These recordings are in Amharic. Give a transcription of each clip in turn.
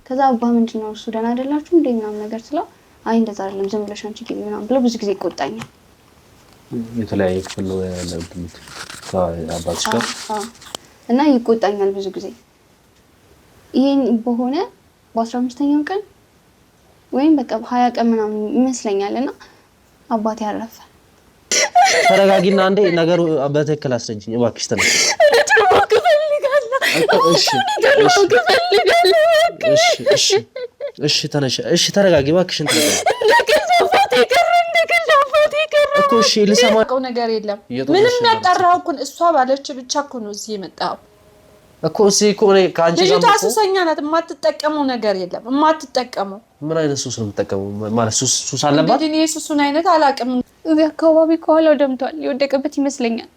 ከዛ አባ ምንድነው እሱ ደህና አይደላችሁ እንዴ ምናምን ነገር ስለው አይ እንደዛ አይደለም ዝም ብለሽ አንቺ ግቢ ምናምን ብሎ ብዙ ጊዜ ይቆጣኛል። የተለያየ ክፍል ነው ያለው አባትሽ ጋር እና ይቆጣኛል ብዙ ጊዜ። ይሄን በሆነ በ15ኛው ቀን ወይም በቃ 20 ቀን ምናምን ይመስለኛልና አባቴ አረፈ። ተረጋጊና አንዴ ነገሩ በትክክል አስረጅኝ እባክሽ ተነሽ። እሺ ተነሽ። እሺ ተረጋጊ እባክሽን ተረጋጊ። እኮ እሺ ልሰማው ነገር የለም ምንም ያጣራው እኮ እሷ ባለች ብቻ እኮ ነው እዚህ የመጣው እኮ እዚህ እኮ ነው ካንቺ ጋር ልጅቷ ሱሰኛ ናት። የማትጠቀመው ነገር የለም የማትጠቀመው። ምን አይነት ሱስ ነው የምትጠቀመው ማለት ሱስ አለባት? እኔ ሱሱን አይነት አላውቅም። እዚህ አካባቢ ከኋላው ደምቷል የወደቀበት ይመስለኛል።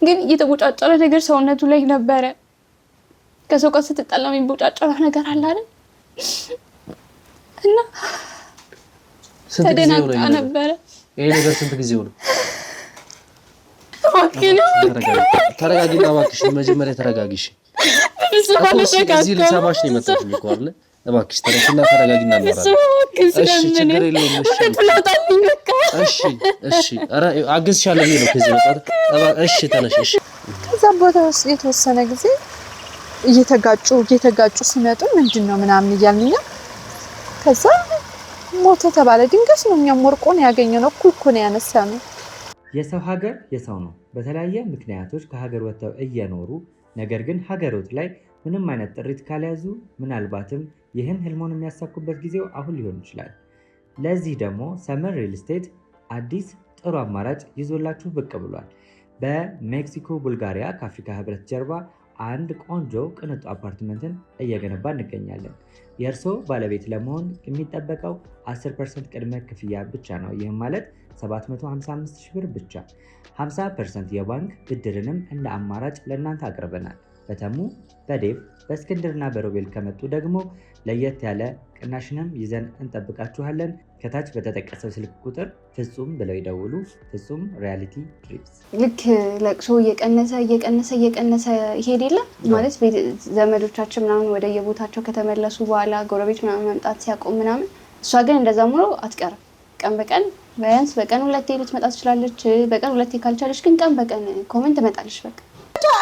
ግን የተቦጫጨረ ነገር ሰውነቱ ላይ ነበረ። ከሰው ጋር ስትጣላም የሚቦጫጨረ ነገር አለ አይደል? እና ተደናግጣ ነበረ። ይሄ ነገር ስንት ጊዜው ነው? ተረጋጊና እባክሽ መጀመሪያ ተረጋጊሽ። እዚህ ልሰማሽ ነው የመጣሁት እኮ አይደል? እባክሽ ተነሽና ተረጋጊና እናወራለን። እሺ ችግር የለውም። እሺ ኧረ አግዝሻለሁ ብዬሽ ነው ከዚህ መጣሁት። እሺ ተነሽ። እሺ ከዛ ቦታ ውስጥ የተወሰነ ጊዜ እየተጋጩ ሲመጡ ምንድነው ምናምን እያልኛ ከዛ ሞተ ተባለ። ድንገት ነው እኛም ወርቆን ያገኘነው እኮ ነው ያነሳነው። የሰው ሀገር የሰው ነው። በተለያየ ምክንያቶች ከሀገር ወጥተው እየኖሩ ነገር ግን ሀገሮት ላይ ምንም አይነት ጥሪት ካልያዙ ምናልባትም ይህን ህልሞን የሚያሳኩበት ጊዜው አሁን ሊሆን ይችላል። ለዚህ ደግሞ ሰመር ሪል ስቴት አዲስ ጥሩ አማራጭ ይዞላችሁ ብቅ ብሏል። በሜክሲኮ ቡልጋሪያ ከአፍሪካ ህብረት ጀርባ አንድ ቆንጆ ቅንጡ አፓርትመንትን እየገነባ እንገኛለን። የእርስዎ ባለቤት ለመሆን የሚጠበቀው 10% ቅድመ ክፍያ ብቻ ነው። ይህም ማለት 755,000 ብር ብቻ። 50% የባንክ ብድርንም እንደ አማራጭ ለእናንተ አቅርበናል። በተሙ በዴቭ በእስክንድርና በሮቤል ከመጡ ደግሞ ለየት ያለ ቅናሽንም ይዘን እንጠብቃችኋለን። ከታች በተጠቀሰው ስልክ ቁጥር ፍጹም ብለው ይደውሉ። ፍጹም ሪያሊቲ ድሪምስ። ልክ ለቅሶ እየቀነሰ ይሄድ የለ ማለት ዘመዶቻችን ምናምን ወደ የቦታቸው ከተመለሱ በኋላ ጎረቤት ምናምን መምጣት ሲያቆም ምናምን፣ እሷ ግን እንደዛ ሙሉ አትቀርም። ቀን በቀን ቢያንስ በቀን 2 ልትመጣ ትችላለች። በቀን 2 ካልቻለች ግን ቀን በቀን ኮሜንት ትመጣለች። በቃ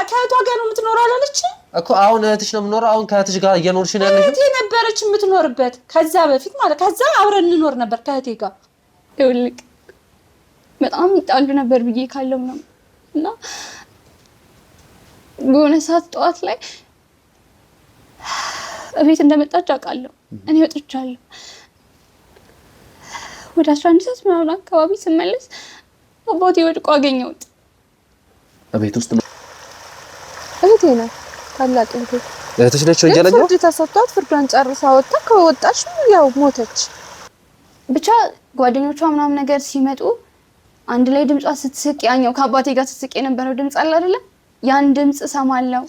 ከእህቷ ጋር ነው የምትኖረው አላለች እኮ? አሁን እህትሽ ነው የምትኖረው? አሁን ከእህትሽ ጋር እየኖርሽ ነው ያለሽው? እህቴ ነበረች የምትኖርበት ከዛ በፊት ማለት ከዛ አብረን እንኖር ነበር ከእህቴ ጋር። ይኸውልህ በጣም ይጣሉ ነበር ብዬ ካለው ነው እና በሆነ ሰዓት ጠዋት ላይ እቤት እንደመጣች አውቃለሁ። እኔ ወጥቻለሁ። ወደ 11 ሰዓት ምናምን አካባቢ ስመለስ አባቴ ወድቆ አገኘሁት። እቤት ውስጥ ነው? እህቴ ናት። ታላቅ እህቴ። እህትሽ ነች ወንጀለኛ? ፍርድ ተሰጥቷት ፍርዷን ጨርሳ ወጣ። ከወጣች ያው ሞተች። ብቻ ጓደኞቿ ምናምን ነገር ሲመጡ አንድ ላይ ድምጿ ስትስቅ፣ ያኛው ከአባቴ ጋር ስትስቅ የነበረው ድምጽ አለ አይደለ? ያን ድምጽ ሰማለው።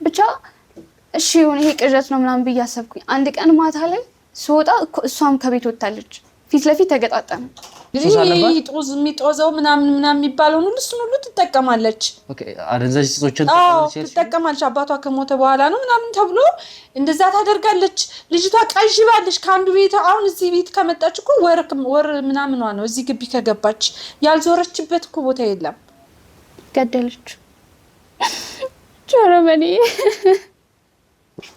ብቻ እሺ ይሄ ቅዠት ነው ምናምን ብዬ አሰብኩኝ። አንድ ቀን ማታ ላይ ስወጣ እሷም ከቤት ወጣለች። ፊት ለፊት ተገጣጣን። ጦዝ የሚጦዘው ምናምን የሚባለውን ሁሉ እሱን ሁሉ ትጠቀማለች። ኦኬ አደንዛዥ እጾችን ትጠቀማለች። አባቷ ከሞተ በኋላ ነው ምናምን ተብሎ እንደዛ ታደርጋለች። ልጅቷ ቀዥባለች። ከአንዱ ቤት አሁን እዚህ ቤት ከመጣች እኮ ወር ምናምኗ ነው። እዚህ ግቢ ከገባች ያልዞረችበት እኮ ቦታ የለም። ገደለች። ቸረመኔ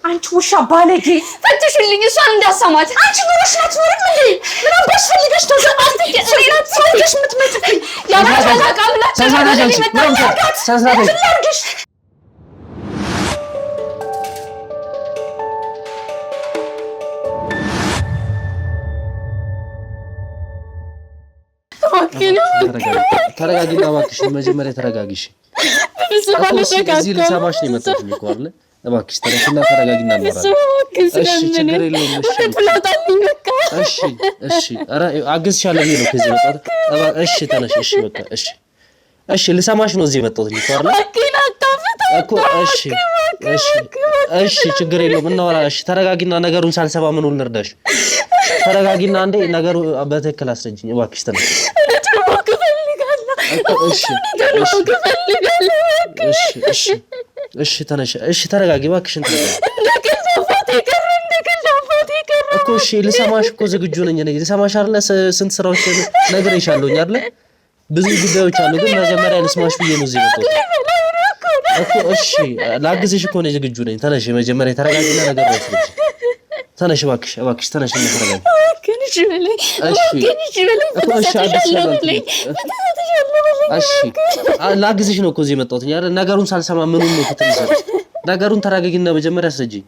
አንቺ ውሻ ባለጌ! ፈትሽልኝ እሷን እንዳሰማት። አንቺ ኑሮሽ ናት ኑሮሽ እንዴ? ምን አባሽ ፈልገሽ ተዘማት? ሌላት ፈልገሽ ምትመጪኝ ያላታ ቃብላችሁ ተሳዳጅ ትላርግሽ። ተረጋጊና እባክሽ መጀመሪያ ተረጋጊሽ። እዚህ ልሰማሽ ነው የመጣሁት እኮ አይደል? እባክሽ ተነሽና ተረጋጊና እናወራለን። እሺ ችግር የለውም። እሺ ኧረ አግዝሻለሁ ብዬሽ ነው ከዚህ መጣሁት። እሺ ተነሽ። እሺ በቃ እሺ ልሰማሽ ነው እዚህ የመጣሁት እኮ አይደል? እኮ እሺ ችግር የለውም እናወራለን። እሺ ተረጋጊና ነገሩን ሳልሰማ ምኑን ልርዳሽ? ተረጋጊና አንዴ ነገሩ በትክክል አስረጅኝ እባክሽ ተነሽ። እሺ ተነሽ እሺ ተረጋጊ እባክሽን እኮ እሺ ልሰማሽ እኮ ዝግጁ ነኝ እኔ ልሰማሽ አይደለ ስንት ስራዎች ነግሬሻለሁኝ አይደለ ብዙ ጉዳዮች አሉ ግን መጀመሪያ ልስማሽ ብዬ ነው እዚህ መጣሁ እኮ እሺ ላግዝሽ እኮ ነኝ ዝግጁ ነኝ ተነሽ መጀመሪያ ተረጋጊና ነገር ነው ተነሽ እባክሽ ተነሽ እና ተረጋጊ ከንሽ በላይ ከንሽ በላይ እሺ ላግዝሽ ነው እኮ እዚህ መጣሁት አይደል ነገሩን ሳልሰማ ምኑን ነው ከተነሳ ነገሩን ተረጋጊና መጀመሪያ አስረጂኝ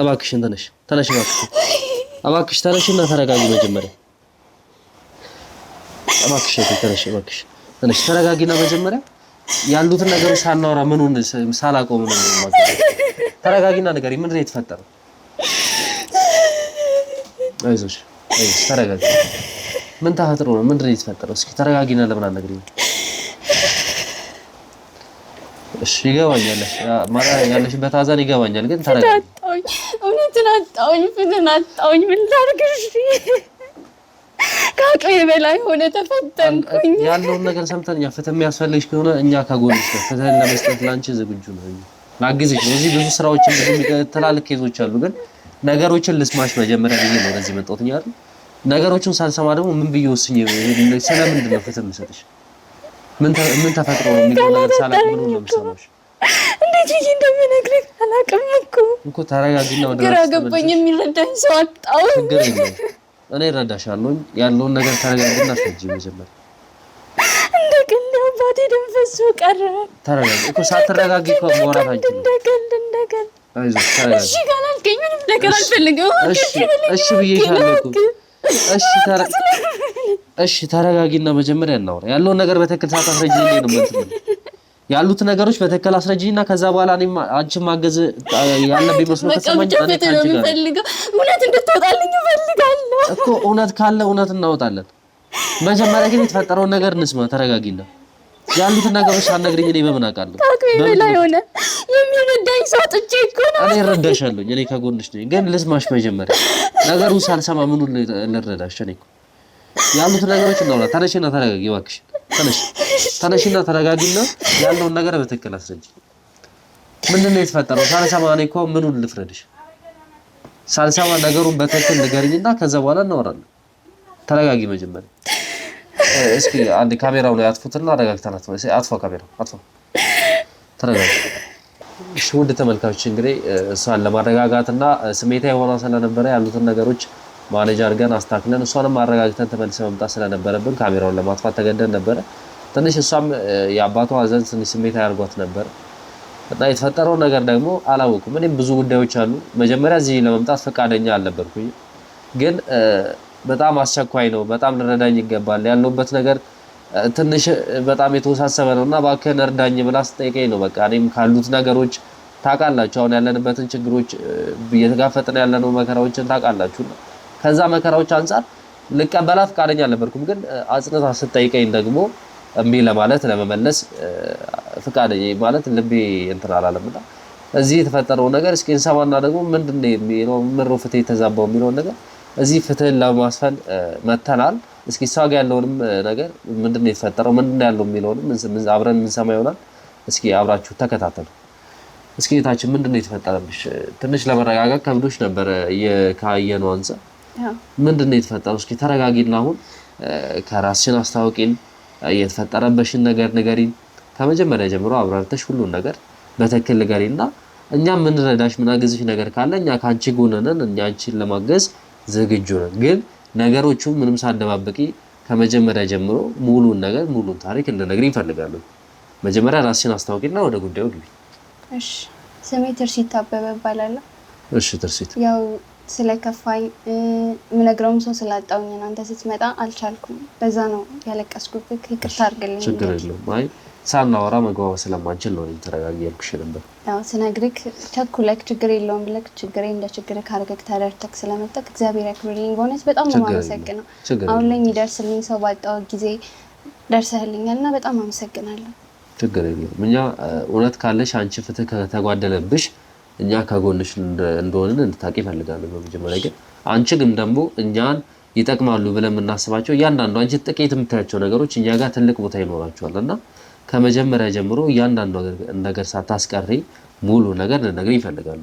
እባክሽን ተነሽ እባክሽ ተነሽና ተረጋጊ መጀመሪያ እባክሽ ተረጋጊና መጀመሪያ ያሉትን ነገሮች ሳናወራ ምኑን ሳላቆም ነው ማለት ተረጋጊና ንገሪኝ ምንድን ነው የተፈጠረው አይዞሽ ተረጋጊ ምን ተፈጥሮ ነው ምንድን ነው የተፈጠረው እስኪ ተረጋጊና ለምን አልነግሪኝ እሺ ይገባኛል ማለት ያለሽበት ሀዘን ይገባኛል ግን ተረጋጊ እውነትን አጣሁኝ ምን ላድርግሽ ከአቅሜ በላይ ሆነ ተፈተንኩኝ ያለውን ነገር ሰምተን ፍትህ የሚያስፈልግሽ ከሆነ እኛ ከጎንሽ ነን ፍትህን ለመስጠት ላንቺ ዝግጁ ነን ላግዝሽ ነው እዚህ ብዙ ስራዎችን ትላልቅ ኬዞች አሉ ግን ነገሮችን ልስማሽ መጀመሪያ ብዬ ነው እዚህ መጣሁት አይደል ነገሮችን ሳልሰማ ደግሞ ምን ብዬ ወስኜ ስለምንድን ነው ፍትህ የምሰጥሽ ምን ተፈጥሮ ነው የሚለው ነገር ሳላቅ ምን ነው የምሰማሽ እንዴት ይሄ እንደምነግርህ አላውቅም እኮ ተረጋጊና ወደ ግራ ገባኝ የሚረዳኝ ሰው አጣሁ ችግር የለም እኔ እረዳሻለሁ ያለውን ነገር ተረጋጊና አስረጂ መጀመሪያ እንደቀልድ አባቴ ደም ፈሶ ቀረ ተረጋጊ እኮ ሳትረጋጊ እኮ ማውራት አንቺ እንደቀልድ አይዞሽ ተረጋጊ እሺ ካላልከኝ ምንም ነገር አልፈልግም እሺ ብዬሻለሁ እኮ እሺ ተረጋጊና መጀመሪያ እናውራ ያለውን ነገር በትክክል ሳታስረጂኝ ነው ማለት ያሉት ነገሮች በትክክል አስረጂኝና ከዛ በኋላ እኔም አንቺ ማገዝ ያለብኝ መስሎ ተሰማኝ እኔ ካንቺ ጋር እውነት እንድትወጣልኝ እፈልጋለሁ እኮ እውነት ካለ እውነት እናወጣለን መጀመሪያ ግን የተፈጠረውን ነገር እንስማ ተረጋጊና ያሉት ነገሮች ሳትነግሪኝ እኔ በምን አውቃለሁ ከአቅሜ በላይ ሆነ የሚረዳኝ ሰው አጥቼ እኮ ነው እኔ እረዳሻለሁ እኔ ከጎንሽ ነኝ ግን ልስማሽ መጀመሪያ ነገሩን ሳልሰማ ምኑን ልረዳሽ እኔ እኮ ያሉት ነገሮች እናውራ ተነሽና ተረጋጊ እባክሽ ተነሽና ተረጋጊና ያለውን ነገር በትክክል አስረጂ ምንድነው የተፈጠረው ሳልሰማ እኔ እኮ ምኑን ልፍረድሽ ሳልሰማ ነገሩን በትክክል ንገሪኝና ከዛ በኋላ እናወራለን ተረጋጊ መጀመሪያ እስኪ አንድ ካሜራው ላይ አጥፉትና አረጋግተናት አጥፋ ካሜራው አጥፋ ተረጋጊ እሺ ውድ ተመልካቾች እንግዲህ እሷን ለማረጋጋትና ስሜታዊ ሆና ስለነበረ ያሉትን ነገሮች ማኔጅ አድርገን አስተካክለን እሷንም አረጋግተን ተመልሰን መምጣት ስለነበረብን ካሜራውን ለማጥፋት ተገደን ነበር ትንሽ እሷም የአባቷ ሀዘን ትንሽ ስሜታዊ አድርጓት ነበር እና የተፈጠረው ነገር ደግሞ አላወኩም እኔም ብዙ ጉዳዮች አሉ መጀመሪያ እዚህ ለመምጣት ፈቃደኛ አልነበርኩኝ ግን በጣም አስቸኳይ ነው በጣም ልረዳኝ ይገባል ያለውበት ነገር ትንሽ በጣም የተወሳሰበ ነውና እባክህን እርዳኝ ብላ ስትጠይቀኝ ነው በቃ እኔም ካሉት ነገሮች ታውቃላችሁ አሁን ያለንበትን ችግሮች እየተጋፈጥን ያለነው መከራዎችን ታውቃላችሁ ከዛ መከራዎች አንፃር ልቀበላት ፈቃደኛ አልነበርኩም ግን አጽንታ ስትጠይቀኝ ደግሞ እምቢ ለማለት ለመመለስ ፈቃደኛ ማለት ልቤ እንትን አላለምና እዚህ የተፈጠረው ነገር እስኪ እንሰማና ደግሞ ምንድነው የሚለው ምንድነው ፍትህ የተዛባው የሚለው ነገር እዚህ ፍትህን ለማስፈን መተናል እስኪ እሷ ጋር ያለውንም ነገር ምንድነው የተፈጠረው ምንድነው ያለው የሚለውንም አብረን እንሰማ ይሆናል እስኪ አብራችሁ ተከታተሉ እስኪ ታችን ምንድነው የተፈጠረብሽ ትንሽ ለመረጋጋት ከብዶሽ ነበር የካየነው አንፃር ምንድነው የተፈጠረው እስኪ ተረጋጊና አሁን ከራስሽን አስተዋውቂን የተፈጠረበሽን ነገር ንገሪን ከመጀመሪያ ጀምሮ አብራርተሽ ሁሉን ነገር በትክክል ንገሪና እኛ ምን ረዳሽ ምን አገዝሽ ነገር ካለ እኛ ካንቺ ጎን ነን እኛ አንቺን ለማገዝ ዝግጁ ነን ግን ነገሮቹ ምንም ሳደባበቂ ከመጀመሪያ ጀምሮ ሙሉን ነገር ሙሉን ታሪክ እንድነግሪኝ እፈልጋለሁ መጀመሪያ ራስሽን አስተዋውቂና ወደ ጉዳዩ ግቢ እሺ ስሜ ትርሲት አበበ እባላለሁ እሺ ትርሲት ያው ስለከፋኝ ምነግረውም ሰው ስላጣውኝ አንተ ስትመጣ አልቻልኩም በዛ ነው ያለቀስኩት ይቅርታ አድርግልኝ ችግር የለውም አይ ሳናወራ መግባባት ስለማንችል ነው ተረጋጊ ያልኩሽ ነበር ያው ስነግርክ ቸኩለክ ችግር የለውም ብለክ ችግሬ እንደ ችግር ካርገክ ተረድተክ ስለመጣክ እግዚአብሔር ያክብርልኝ በእውነት በጣም ነው የማመሰግነው አሁን ላይ የሚደርስልኝ ሰው ባጣው ጊዜ ደርሰህልኛልና በጣም አመሰግናለሁ ችግር የለውም እኛ እውነት ካለሽ አንቺ ፍትህ ከተጓደለብሽ እኛ ከጎንሽ እንደሆነን እንድታቂ ፈልጋለሁ በመጀመሪያ ግን አንቺ ግን ደግሞ እኛን ይጠቅማሉ ብለን እናስባቸው እያንዳንዱ አንቺ ጥቂት የምታያቸው ነገሮች እኛ ጋር ትልቅ ቦታ ይኖራቸዋልና ከመጀመሪያ ጀምሮ እያንዳንዱ ነገር ሳታስቀሪ ሙሉ ነገር ልነግርህ ይፈልጋሉ።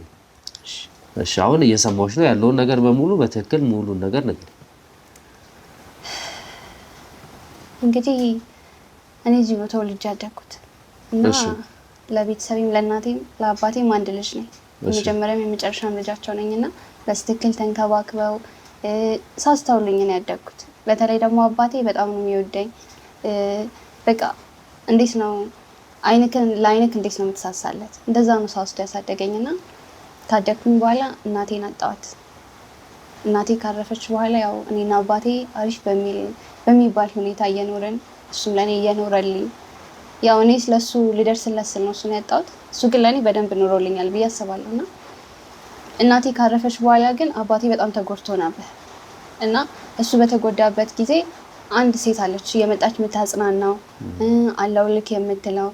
እሺ አሁን እየሰማሁሽ ነው ያለውን ነገር በሙሉ በትክክል ሙሉ ነገር ነገር እንግዲህ እኔ እዚህ ቦታ ልጅ ያደኩት እና ለቤተሰቤም ለእናቴም ለአባቴም አንድ ልጅ ነኝ። የመጀመሪያም የመጨረሻም ልጃቸው ነኝና በስትክክል ተንከባክበው ሳስተውልኝ ነው ያደኩት። በተለይ ደግሞ አባቴ በጣም ነው የሚወደኝ። በቃ እንዴት ነው ለአይንክ እንዴት ነው የምትሳሳለት? እንደዛ ነው ሳውስቶ ያሳደገኝና ካደኩኝ በኋላ እናቴን አጣኋት። እናቴ ካረፈች በኋላ ያው እኔና አባቴ አሪፍ በሚባል ሁኔታ እየኖርን እሱም ለኔ እየኖረልኝ ያው እኔ ስለሱ ልደርስለት ስል ነው እሱን ያጣሁት። እሱ ግን ለኔ በደንብ ኖሮልኛል ብዬ አስባለሁና እናቴ ካረፈች በኋላ ግን አባቴ በጣም ተጎድቶ ነበር እና እሱ በተጎዳበት ጊዜ አንድ ሴት አለች የመጣች የምታጽናናው አለውልክ የምትለው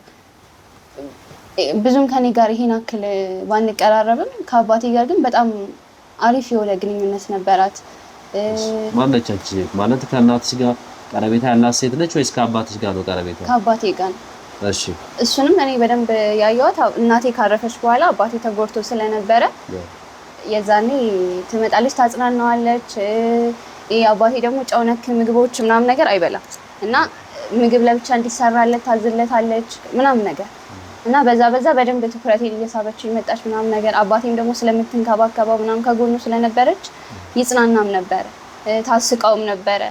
ብዙም ከኔ ጋር ይሄን አክል ባንቀራረብም ከአባቴ ጋር ግን በጣም አሪፍ የሆነ ግንኙነት ነበራት። ማነች አንቺ ማለት ከእናትሽ ጋር ቀረቤታ ያላት ሴት ነች ወይስ ከአባትሽ ጋር ነው ቀረቤታ? ከአባቴ ጋር ነው። እሺ እሱንም እኔ በደንብ ያየኋት እናቴ ካረፈች በኋላ አባቴ ተጎድቶ ስለነበረ የዛኔ ትመጣለች ታጽናናዋለች። አባቴ ደግሞ ጨው ነክ ምግቦች ምናምን ነገር አይበላም እና ምግብ ለብቻ እንዲሰራለት ታዝለታለች ምናምን ነገር እና በዛ በደንብ ትኩረቴን እየሳበች ይመጣች ምናምን ነገር። አባቴም ደግሞ ስለምትንከባከበው ምናምን ከጎኑ ስለነበረች ይጽናናም ነበረ፣ ታስቀውም ነበረ።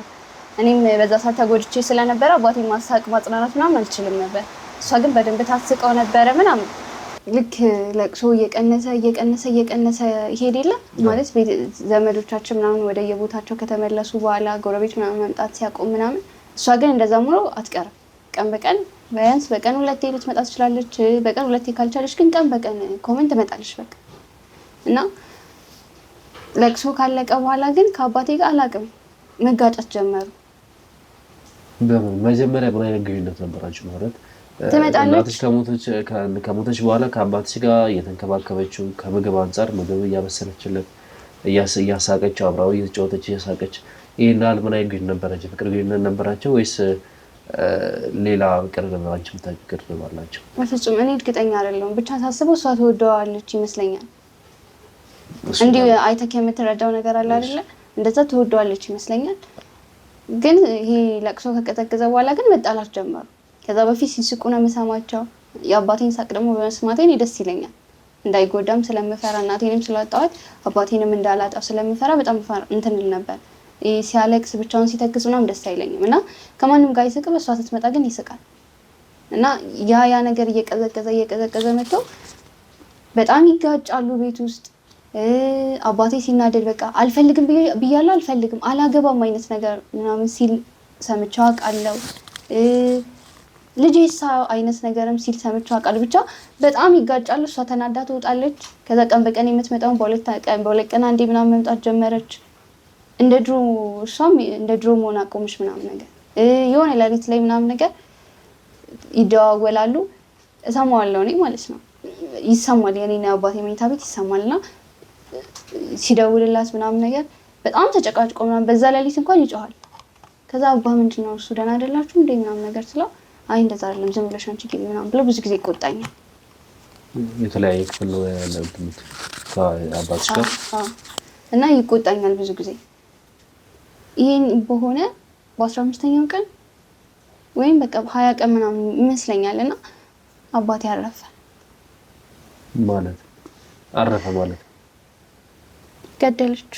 እኔም በዛ ሰዓት ተጎድቼ ስለነበረ አባቴን ማሳቅ ማጽናናት ምናምን አልችልም ነበር። እሷ ግን በደንብ ታስቀው ነበረ ምናምን። ልክ ለቅሶ እየቀነሰ ይሄድ የለ ማለት ዘመዶቻችን ምናምን ወደ የቦታቸው ከተመለሱ በኋላ ጎረቤት ምናምን መምጣት ሲያቆም ምናምን እሷ ግን እንደዛ ሙሉ አትቀርም። ቀን በቀን ቢያንስ በቀን 2 ልትመጣ ትችላለች። በቀን 2 ካልቻለች ግን ቀን በቀን ኮሜንት ትመጣለች በቃ። እና ለቅሶ ካለቀ በኋላ ግን ከአባቴ ጋር አላቅም መጋጨት ጀመሩ። በመጀመሪያ ምን አይነት ግንኙነት ነበራችሁ? ማለት ትመጣለች ከሞተች በኋላ ከአባትሽ ጋር እየተንከባከበችው ከምግብ አንፃር ምግብ እያበሰለችለት እያሳቀች አብራው እየተጫወተች እያሳቀች ይሄን ያህል ምን አይነት ግንኙነት ነበራችሁ? ፍቅር ግንኙነት ነበራቸው ወይስ ሌላ ቅርብ አንቺ የምታውቂው አላቸው? በፍጹም እኔ እርግጠኛ አይደለሁም። ብቻ ሳስበው እሷ ትወደዋለች ይመስለኛል። እንዲህ አይተክ የምትረዳው ነገር አለ አይደለ? እንደዛ ትወደዋለች ይመስለኛል። ግን ይሄ ለቅሶ ከቀዘቀዘ በኋላ ግን መጣላት ጀመሩ። ከዛ በፊት ሲስቁ ነው የምሰማቸው። የአባቴን ሳቅ ደግሞ በመስማቴ እኔ ደስ ይለኛል። እንዳይጎዳም ስለምፈራ እናቴንም ስላጣኋት አባቴንም እንዳላጣው ስለምፈራ በጣም እንትን ል ነበር። ሲያለቅስ ብቻውን ሲተክስ ምናምን ደስ አይለኝም እና ከማንም ጋር ይስቅ፣ በሷ ስትመጣ ግን ይስቃል። እና ያ ነገር እየቀዘቀዘ መጥቶ በጣም ይጋጫሉ ቤት ውስጥ። አባቴ ሲናደድ በቃ አልፈልግም ብያለሁ አልፈልግም አላገባም አይነት ነገር ምናምን ሲል ሰምቼው አውቃለሁ። ልጄሳ አይነት ነገርም ሲል ሰምቼው አውቃለሁ። ብቻ በጣም ይጋጫሉ። እሷ ተናዳ ትወጣለች። ከዛ ቀን በቀን የምትመጣውን በሁለት ቀን አንዴ ምናምን መምጣት ጀመረች። እንደ ድሮ መሆን አቆመች ምናምን ነገር። የሆነ ሌሊት ላይ ምናምን ነገር ይደዋወላሉ። እሰማዋለሁ እኔ ማለት ነው። ይሰማል፣ የኔና አባቴ መኝታ ቤት ይሰማልና ሲደውልላት ምናምን ነገር በጣም ተጨቃጭቆ ምናምን በዛ ሌሊት እንኳን ይጮሃል። ከዛ አባ ምንድነው እሱ ደህና አይደላችሁ እንዴ ምናምን ነገር ስለው አይ እንደዛ አይደለም ዝም ብለሽ አንቺ ግቢ ምናምን ብሎ ብዙ ጊዜ ይቆጣኛል። የተለያየ ክፍል ነው ያለው ከአባትሽ ጋር እና ይቆጣኛል ብዙ ጊዜ። ይሄን በሆነ በ15ኛው ቀን ወይም በቃ 20 ቀን ምናምን ይመስለኛል እና አባቴ አረፈ ማለት ገደለች።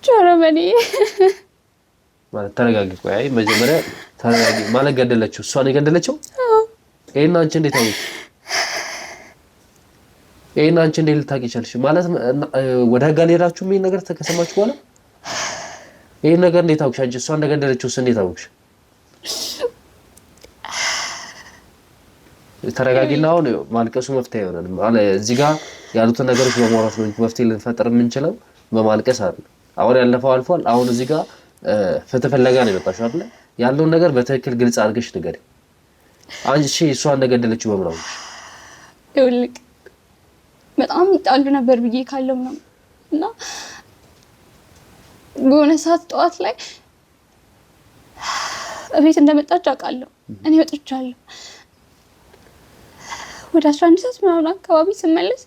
ጆሮመኒ ማለት ተረጋጊ። ቆይ መጀመሪያ ተረጋጊ። ማለት ገደለችው? እሷ ነው የገደለችው? ይሄን አንቺ እንዴት አወቅሽ? ይሄን አንቺ እንዴት ልታውቂ ቻልሽ? ማለት ወደ ህግ አልሄዳችሁም? ይሄን ነገር ከሰማችሁ በኋላ ይሄን ነገር እንዴት አወቅሽ አንቺ? እሷ እንደገደለችው እንዴት አወቅሽ? ተረጋጊና አሁን ማልቀሱ መፍትሄ ይሆናል። ማለት እዚህ ጋር ያሉትን ነገሮች በማውራት ነው መፍትሄ ልንፈጥር የምንችለው በማልቀስ አይደል። አሁን ያለፈው አልፏል። አሁን እዚህ ጋር ፍትህ ፍለጋ ነው የመጣሽው አይደል? ያለውን ነገር በትክክል ግልጽ አድርገሽ ንገሪ። አንቺ እሷ እንደገደለችው በምን አወቅሽ? ይኸውልህ በጣም ይጣሉ ነበር ብዬ ካለው ነው እና በሆነ ሰዓት ጠዋት ላይ እቤት እንደመጣች አውቃለሁ። እኔ ወጥቻለሁ። ወደ 11 ሰዓት ምናምን አካባቢ ስመለስ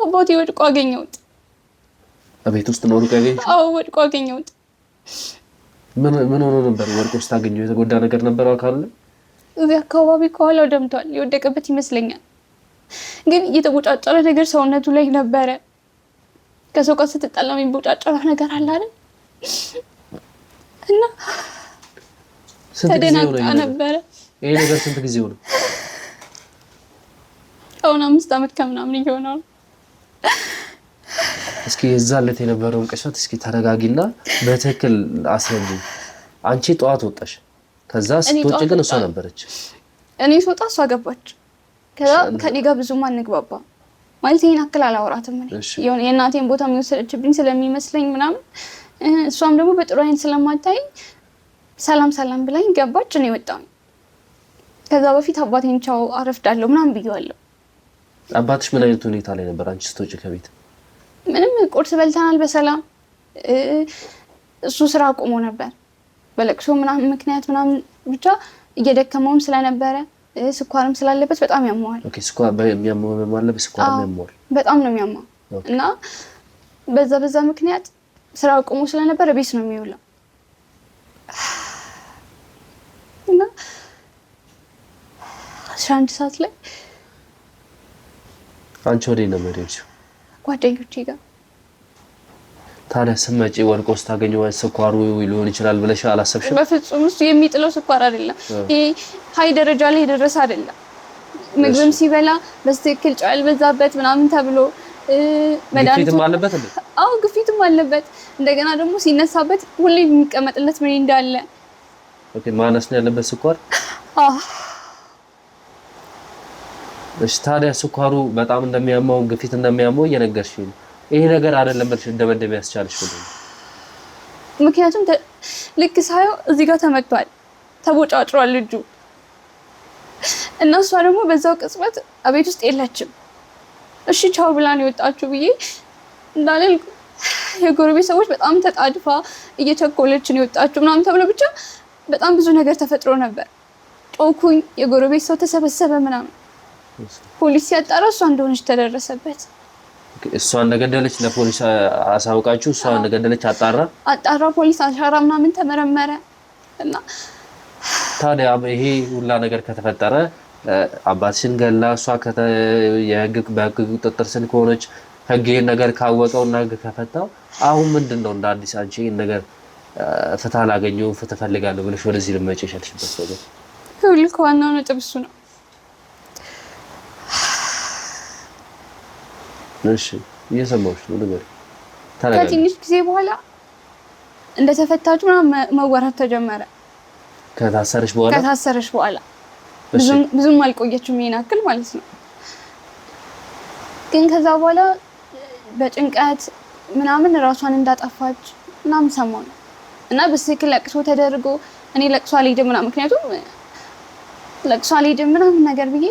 አባቴ ወድቆ አገኘሁት። ቤት ውስጥ ነው ወድቆ ያገኘሁት? አዎ ወድቆ አገኘሁት። ምን ሆኖ ነበር? ወድቆ ስታገኘው የተጎዳ ነገር ነበር አካሉ ላይ? እዚህ አካባቢ ከኋላው ደምቷል። የወደቀበት ይመስለኛል። ግን የተቦጫጨረ ነገር ሰውነቱ ላይ ነበረ። ከሰው ጋር ስትጣላ የሚቦጫጨረ ነገር አለ አይደል? እና ተደናግጣ ነበረ። ይሄ ነገር ስንት ጊዜው ነው? አሁን 5 ዓመት ከምናምን እየሆነው ነው። እስኪ የዛን ዕለት የነበረውን ቅጽበት እስኪ ተረጋጊና በትክክል አስረጅኝ። አንቺ ጠዋት ወጣሽ፣ ከዛ ስትወጪ ግን እሷ ነበረች። እኔ ስወጣ እሷ ገባች። ከዛ ከኔ ጋር ብዙም አንግባባ ማለት ይሄን አክል አላወራትም። እኔ የእናቴን ቦታ የሚወሰደችብኝ ስለሚመስለኝ ምናምን፣ እሷም ደግሞ በጥሩ አይን ስለማታይ ሰላም ሰላም ብላኝ ገባች። እኔ ወጣሁ። ከዛ በፊት አባቴን ቻው አረፍዳለሁ ምናምን ብየዋለሁ። አባትሽ ምን አይነት ሁኔታ ላይ ነበር አንቺ ስትወጪ ከቤት? ምንም ቁርስ በልተናል በሰላም። እሱ ስራ አቁሞ ነበር በለቅሶ ምናምን ምክንያት ምናምን ብቻ እየደከመውም ስለነበረ ስኳርም ስላለበት በጣም ያመዋል። ኦኬ ስኳር በሚያመው ማለት በስኳር ያመዋል። በጣም ነው የሚያመው እና በዛ ምክንያት ስራ አቁሞ ስለነበረ ቤት ነው የሚውለው። እና 11 ሰዓት ላይ አንቺ ወደ እነ መሪዎች ጓደኞቼ ጋር ታዲያ ስመጪ ወድቆ ስታገኘው ስኳሩ ሊሆን ይችላል ብለሽ አላሰብሽም? በፍጹም እሱ የሚጥለው ስኳር አይደለም። ይሄ ሃይ ደረጃ ላይ የደረሰ አይደለም። ምግብም ሲበላ በትክክል ጨው ያልበዛበት ምናምን ተብሎ ግፊትም አለበት እንዴ? አዎ ግፊትም አለበት። እንደገና ደግሞ ሲነሳበት ሁሌ የሚቀመጥለት ምን እንዳለ። ኦኬ ማነስ ነው ያለበት ስኳር? አዎ እሺ ታዲያ ስኳሩ በጣም እንደሚያመው ግፊት እንደሚያመው እየነገርሽኝ ነው። ይሄ ነገር አይደለም ብለሽ እንደመደብ ያስቻልሽ ነው? ምክንያቱም ልክ ሳየው እዚህ ጋር ተመቷል፣ ተቦጫጭሯል ልጁ እና እሷ ደግሞ በዛው ቅጽበት አቤት ውስጥ የለችም። እሺ ቻው ብላ ነው የወጣችው ብዬ እንዳለል የጎረቤት ሰዎች በጣም ተጣድፋ እየቸኮለች ነው የወጣችው ምናምን ተብሎ ብቻ በጣም ብዙ ነገር ተፈጥሮ ነበር። ጮኩኝ፣ የጎረቤት ሰው ተሰበሰበ ምናምን። ፖሊስ ሲያጣራ እሷ እንደሆነች ተደረሰበት። እሷ እንደገደለች ለፖሊስ አሳውቃችሁ? እሷ እንደገደለች አጣራ ፖሊስ አሻራ ምናምን ተመረመረ እና ታዲያ ይሄ ሁላ ነገር ከተፈጠረ አባትሽን ገላ እሷ የህግ ቁጥጥር ስር ከሆነች ህግ ይሄን ነገር ካወቀውና ህግ ከፈታው አሁን ምንድነው እንደ አዲስ አንቺ ይሄን ነገር ፍትህ አላገኘሁም ፍትህ ፈልጋለሁ ብለሽ ወደዚህ ልመጪ የቻልሽበት ነገር? ሁሉ ዋናው ነጥብ እሱ ነው። እሺ እየሰማሁሽ ነው ነገር ከትንሽ ጊዜ በኋላ እንደተፈታች ምናምን መወራት ተጀመረ። ከታሰረች በኋላ ብዙም አልቆየችም ይሄን አክል ማለት ነው። ግን ከዛ በኋላ በጭንቀት ምናምን ራሷን እንዳጠፋች ምናምን ሰማሁ እና በትክክል ለቅሶ ተደርጎ እኔ ለቅሶ አልሄድም ምናምን ምክንያቱም ለቅሶ አልሄድም ምናምን ነገር ብዬ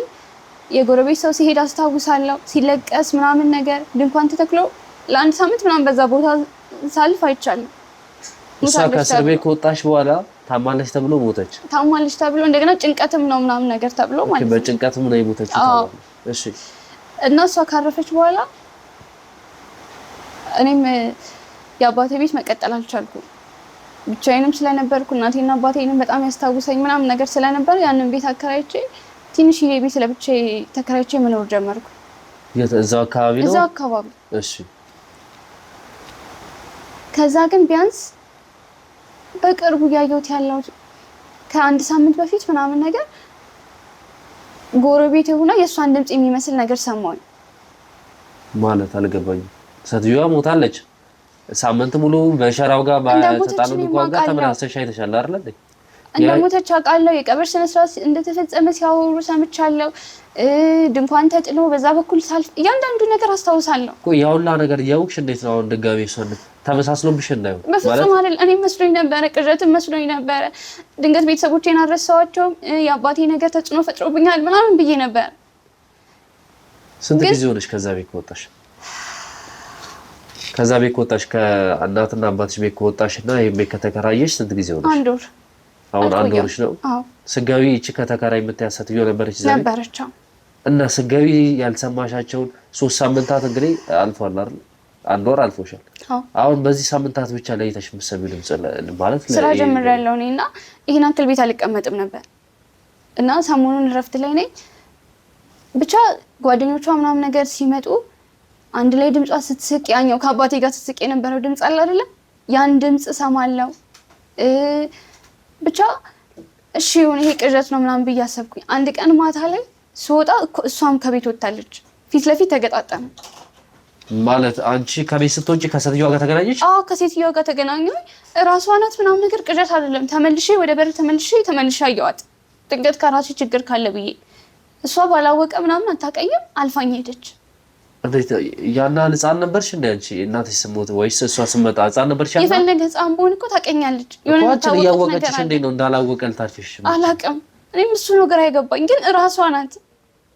የጎረቤት ሰው ሲሄድ አስታውሳለሁ ሲለቀስ ምናምን ነገር ድንኳን ተተክሎ ለአንድ ሳምንት ምናምን በዛ ቦታ ሳልፍ አይቻለሁ። እሷ ከእስር ቤት ከወጣች በኋላ ታማለች ተብሎ ሞተች። ታማለች ተብሎ እንደገና ጭንቀትም ነው ምናምን ነገር ተብሎ ማለት ነው። በጭንቀትም ነው የሞተች ተብሎ እሺ። እና እሷ ካረፈች በኋላ እኔም የአባቴ ቤት መቀጠል አልቻልኩም። ብቻዬንም ስለነበርኩ እናቴና አባቴንም በጣም ያስታውሰኝ ምናምን ነገር ስለነበር ያንን ቤት አከራይቼ ትንሽ ቤት ለብቻዬ ተከራይቼ መኖር ጀመርኩ። እዛው አካባቢ ነው? እዛው አካባቢ። እሺ። ከዛ ግን ቢያንስ በቅርቡ ያየሁት ያለው ከአንድ ሳምንት በፊት ምናምን ነገር ጎረቤት ሆና የእሷን ድምጽ የሚመስል ነገር ሰማሁኝ። ማለት አልገባኝም። ሴትዮዋ ሞታለች። ሳምንት ሙሉ በሸራው ጋር በተጣሉ ጓጋ ተመላሰሽ አይተሻል አይደል? እንደሞተች አውቃለሁ። የቀብር ስነ ስርዓት እንደተፈጸመ ሲያወሩ ሰምቻለሁ። ድንኳን ተጥሎ በዛ በኩል ሳልፍ እያንዳንዱ ነገር አስታውሳለሁ። ያውላ ነገር ያውቅሽ እንዴት ነው ድጋሚ እሷን ተመሳስሎብሽ እንዳይሆን በፍጹም አይደል። እኔ መስሎኝ ነበረ፣ ቅዠትም መስሎኝ ነበረ። ድንገት ቤተሰቦቼን አልረሳኋቸውም። የአባቴ ነገር ተጽዕኖ ፈጥሮብኛል ምናምን ብዬ ነበር። ስንት ጊዜ ሆነሽ ከዛ ቤት ከወጣሽ? ከዛ ቤት ከወጣሽ ከእናትና አባትሽ ቤት ከወጣሽና ይሄን ቤት ከተከራየሽ ስንት ጊዜ ሆነሽ? 1 ወር። አሁን 1 ወርሽ ነው? አዎ። ስጋዊ እቺ ከተከራይ የምትያት ሴትዮ ነበረች ዛሬ? ነበረች። እና ስጋዊ ያልሰማሻቸውን 3 ሳምንታት እንግዲህ አልፏል አይደል? 1 ወር አልፎሻል። አሁን በዚህ ሳምንታት ብቻ ለይተሽ የምትሰሚው ድምጽ ማለት ስራ ጀምሬያለሁ እኔና ይሄን አንክል ቤት አልቀመጥም ነበር እና ሰሞኑን እረፍት ላይ ነኝ። ብቻ ጓደኞቿ ምናምን ነገር ሲመጡ አንድ ላይ ድምጿ ስትስቅ ያኛው ከአባቴ ጋር ስትስቅ የነበረው ድምጽ አለ አይደለ? ያን ድምጽ ሰማለሁ። ብቻ እሺ ይሄ ቅዠት ነው ምናምን ብዬ አሰብኩኝ። አንድ ቀን ማታ ላይ ስወጣ እሷም ከቤት ወጣለች። ፊት ለፊት ተገጣጠመ። ማለት አንቺ ከቤት ስትወጪ ከሴትዮዋ ጋር ተገናኘሽ? አዎ ከሴትዮዋ ጋር ተገናኘሁ። እራሷ ናት ምናምን ነገር ቅዠት አይደለም። ተመልሼ ወደ በር ተመልሼ አየኋት። ድንገት ከራሱ ችግር ካለ ብዬ እሷ ባላወቀ ምናምን አታውቀኝም አልፋኝ ሄደች። እንዴት ያና ህፃን ነበርሽ እንዴ አንቺ? እናትሽ ስሞት ወይስ እሷ ስመጣ ህፃን ነበርሽ? የፈለገ ህፃን ብሆን እኮ ታውቀኛለች። የሆነ ነገር ያወቀችሽ እንዴ ነው? እንዳላወቀ ልታርፊሽ አላውቅም። እኔም እሱ ነው ግራ የገባኝ። ግን እራሷ ናት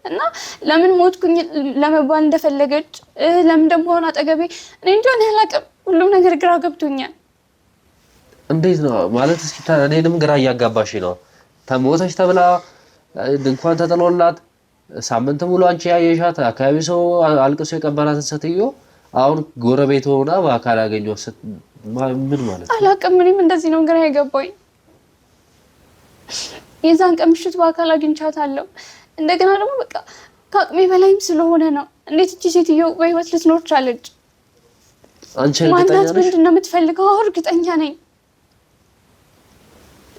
እና ለምን ሞትኩኝ ለመባል እንደፈለገች ለምን ደግሞ ሆነ አጠገቤ እኔ እንጃ አላውቅም። ሁሉም ነገር ግራ ገብቶኛል። እንዴት ነው ማለት? እስኪ እኔንም ግራ እያጋባሽ ነው። ተሞተሽ ተብላ ድንኳን ተጥሎላት ሳምንት ሙሉ አንቺ ያየሻት አካባቢ ሰው አልቅሶ የቀበራትን ሴትዮ አሁን ጎረቤት ሆና በአካል ያገኘው ምን ማለት ነው? አላውቅም። እኔም እንደዚህ ነው ግራ የገባኝ። የዛን ቀን ምሽት በአካል አግኝቻታለሁ። እንደገና ደግሞ በቃ ከአቅሜ በላይም ስለሆነ ነው። እንዴት እቺ ሴትዮ በህይወት ልትኖር ቻለች? አንቺ እርግጠኛ ነሽ? ምንድን ነው የምትፈልገው? እርግጠኛ ነኝ።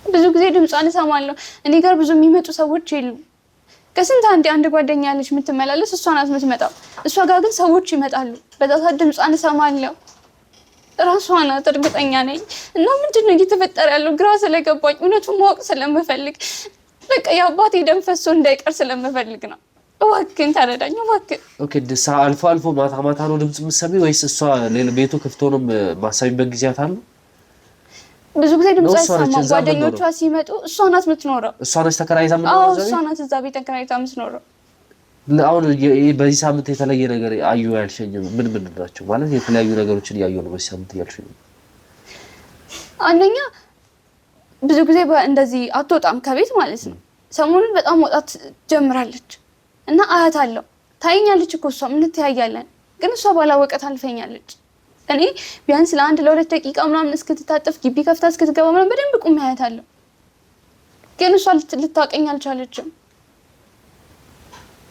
ብዙ ጊዜ ድምጿን እሰማለሁ። እኔ ጋር ብዙ የሚመጡ ሰዎች የሉም። ከስንት አንድ ጓደኛ ያለች የምትመላለስ እሷ ናት የምትመጣው። እሷ ጋር ግን ሰዎች ይመጣሉ። በዛ ሰዓት ድምጿን እሰማለሁ። እራሷ ናት እርግጠኛ ነኝ። እና ምንድነው እየተፈጠረ ያለው ግራ ስለገባኝ እውነቱን ማወቅ ስለምፈልግ በቃ የአባቴ ደም ፈሶ እንዳይቀር ስለምፈልግ ነው። እባክህን ተረዳኝ እባክህ። ኦኬ ድሳ አልፎ ማታ ነው ድምጽ የምትሰሚው ወይስ እሷ ቤቱ ክፍት ሆኖ ማሳቢበት ጊዜያት አሉ? ብዙ ጊዜ ድምጽ አይሰማም። ጓደኞቿ ሲመጡ እሷ ናት የምትኖረው። እሷ ናት ተከራይታ የምትኖረው? እሷ ናት እዛ ቤት ተከራይታ የምትኖረው። አሁን በዚህ ሳምንት የተለየ ነገር አዩ ያልሽኝ ምን ናቸው? ማለት የተለያዩ ነገሮችን ያዩ ነው በዚህ ሳምንት ያልሽኝ? አንደኛ ብዙ ጊዜ እንደዚህ አትወጣም ከቤት ማለት ነው። ሰሞኑን በጣም ወጣት ጀምራለች እና አያታለሁ። ታየኛለች እኮ እሷም እንተያያለን። ግን እሷ ባላወቀ ታልፈኛለች። እኔ ቢያንስ ለ1-2 ደቂቃ ምናምን እስክትታጠፍ ግቢ ከፍታ እስክትገባ ምናምን በደንብ ቁም አያታለሁ። ግን እሷ ልታውቀኝ አልቻለችም።